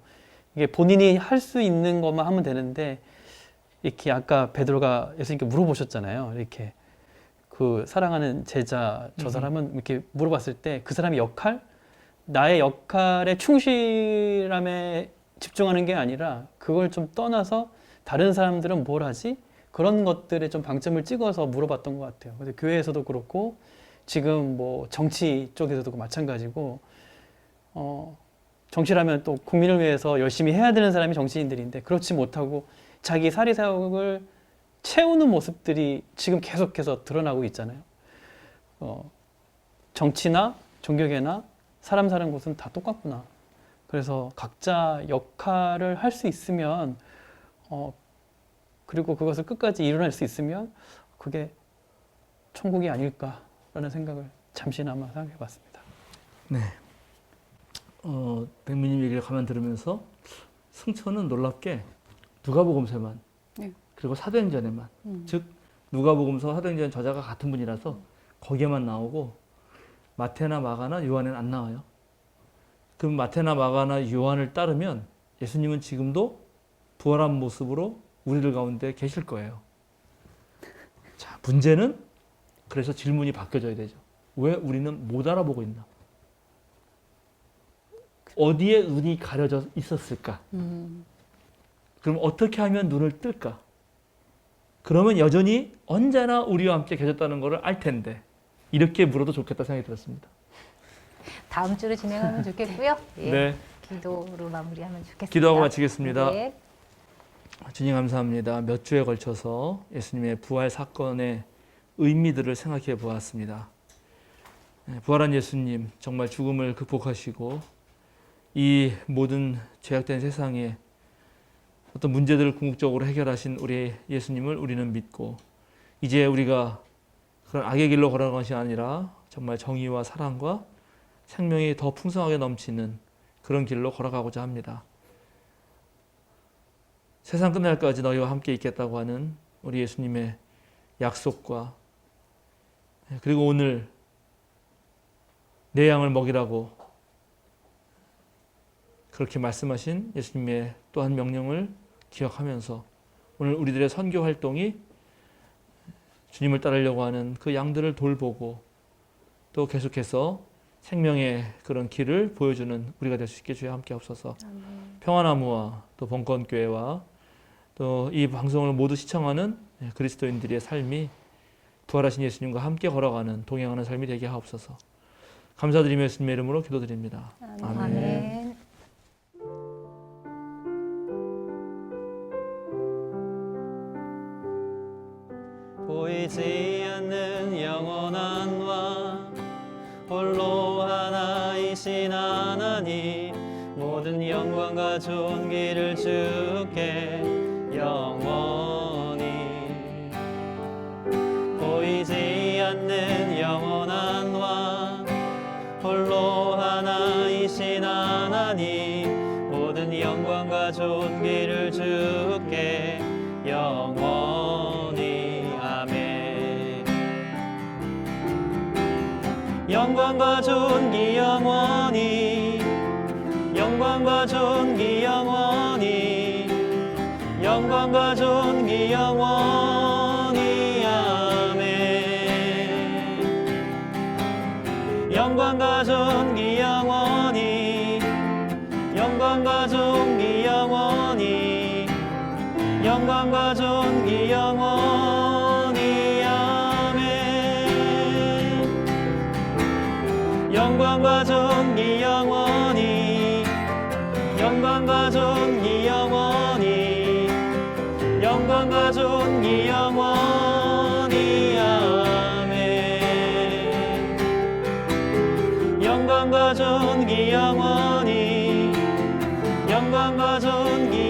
이게 본인이 할 수 있는 것만 하면 되는데 이렇게 아까 베드로가 예수님께 물어보셨잖아요. 이렇게 그 사랑하는 제자 저 사람은 이렇게 물어봤을 때 그 사람의 역할, 나의 역할에 충실함에 집중하는 게 아니라 그걸 좀 떠나서 다른 사람들은 뭘 하지? 그런 것들에 좀 방점을 찍어서 물어봤던 것 같아요. 근데 교회에서도 그렇고 지금 뭐 정치 쪽에서도 마찬가지고 정치라면 또 국민을 위해서 열심히 해야 되는 사람이 정치인들인데 그렇지 못하고 자기 사리사욕을 채우는 모습들이 지금 계속해서 드러나고 있잖아요. 정치나 종교계나 사람 사는 곳은 다 똑같구나. 그래서 각자 역할을 할 수 있으면 그리고 그것을 끝까지 이뤄낼 수 있으면 그게 천국이 아닐까라는 생각을 잠시나마 생각해 봤습니다. 네. 백미님 얘기를 가만 들으면서 승천은 놀랍게 누가복음서만 네. 그리고 사도행전에만 즉 누가복음서 사도행전 저자가 같은 분이라서 거기에만 나오고 마태나 마가나 요한에는 안 나와요. 그럼 마태나 마가나 요한을 따르면 예수님은 지금도 부활한 모습으로 우리들 가운데 계실 거예요. 자, 문제는 그래서 질문이 바뀌어져야 되죠. 왜 우리는 못 알아보고 있나? 어디에 눈이 가려져 있었을까? 그럼 어떻게 하면 눈을 뜰까? 그러면 여전히 언제나 우리와 함께 계셨다는 것을 알 텐데 이렇게 물어도 좋겠다 생각이 들었습니다. 다음 주로 진행하면 좋겠고요. 예. 네, 기도로 마무리하면 좋겠습니다. 기도하고 마치겠습니다. 네. 주님 감사합니다. 몇 주에 걸쳐서 예수님의 부활 사건의 의미들을 생각해 보았습니다. 부활한 예수님 정말 죽음을 극복하시고 이 모든 죄악된 세상에 어떤 문제들을 궁극적으로 해결하신 우리 예수님을 우리는 믿고 이제 우리가 그런 악의 길로 걸어가는 것이 아니라 정말 정의와 사랑과 생명이 더 풍성하게 넘치는 그런 길로 걸어가고자 합니다. 세상 끝날까지 너희와 함께 있겠다고 하는 우리 예수님의 약속과 그리고 오늘 내 양을 먹이라고 그렇게 말씀하신 예수님의 또 한 명령을 기억하면서 오늘 우리들의 선교 활동이 주님을 따르려고 하는 그 양들을 돌보고 또 계속해서 생명의 그런 길을 보여주는 우리가 될 수 있게 주여 함께 하옵소서. 평화나무와 또 벙건교회와 또 이 방송을 모두 시청하는 그리스도인들의 삶이 부활하신 예수님과 함께 걸어가는 동행하는 삶이 되게 하옵소서. 감사드리며 예수님의 이름으로 기도드립니다. 아멘. 보이지 않는 영원한 왕 홀로 하나이신 하나님 모든 영광과 존귀를 주께 영원히 보이지 않는 영원한 왕 홀로 하나이신 하나님 모든 영광과 존귀를 주께 영원히 아멘. 영광과 존귀 영원히 영광과 존귀 영원히 영광과 존귀 영원히 아멘. 영광과 존귀 영원히 영광과 존귀 영원히 영광과 존귀 영원히 아멘. 영광과 존귀 영원히 영광과 존귀 영원히 영광과 존귀 영원히 아멘. 영광과 존귀 영원히 영광과 존귀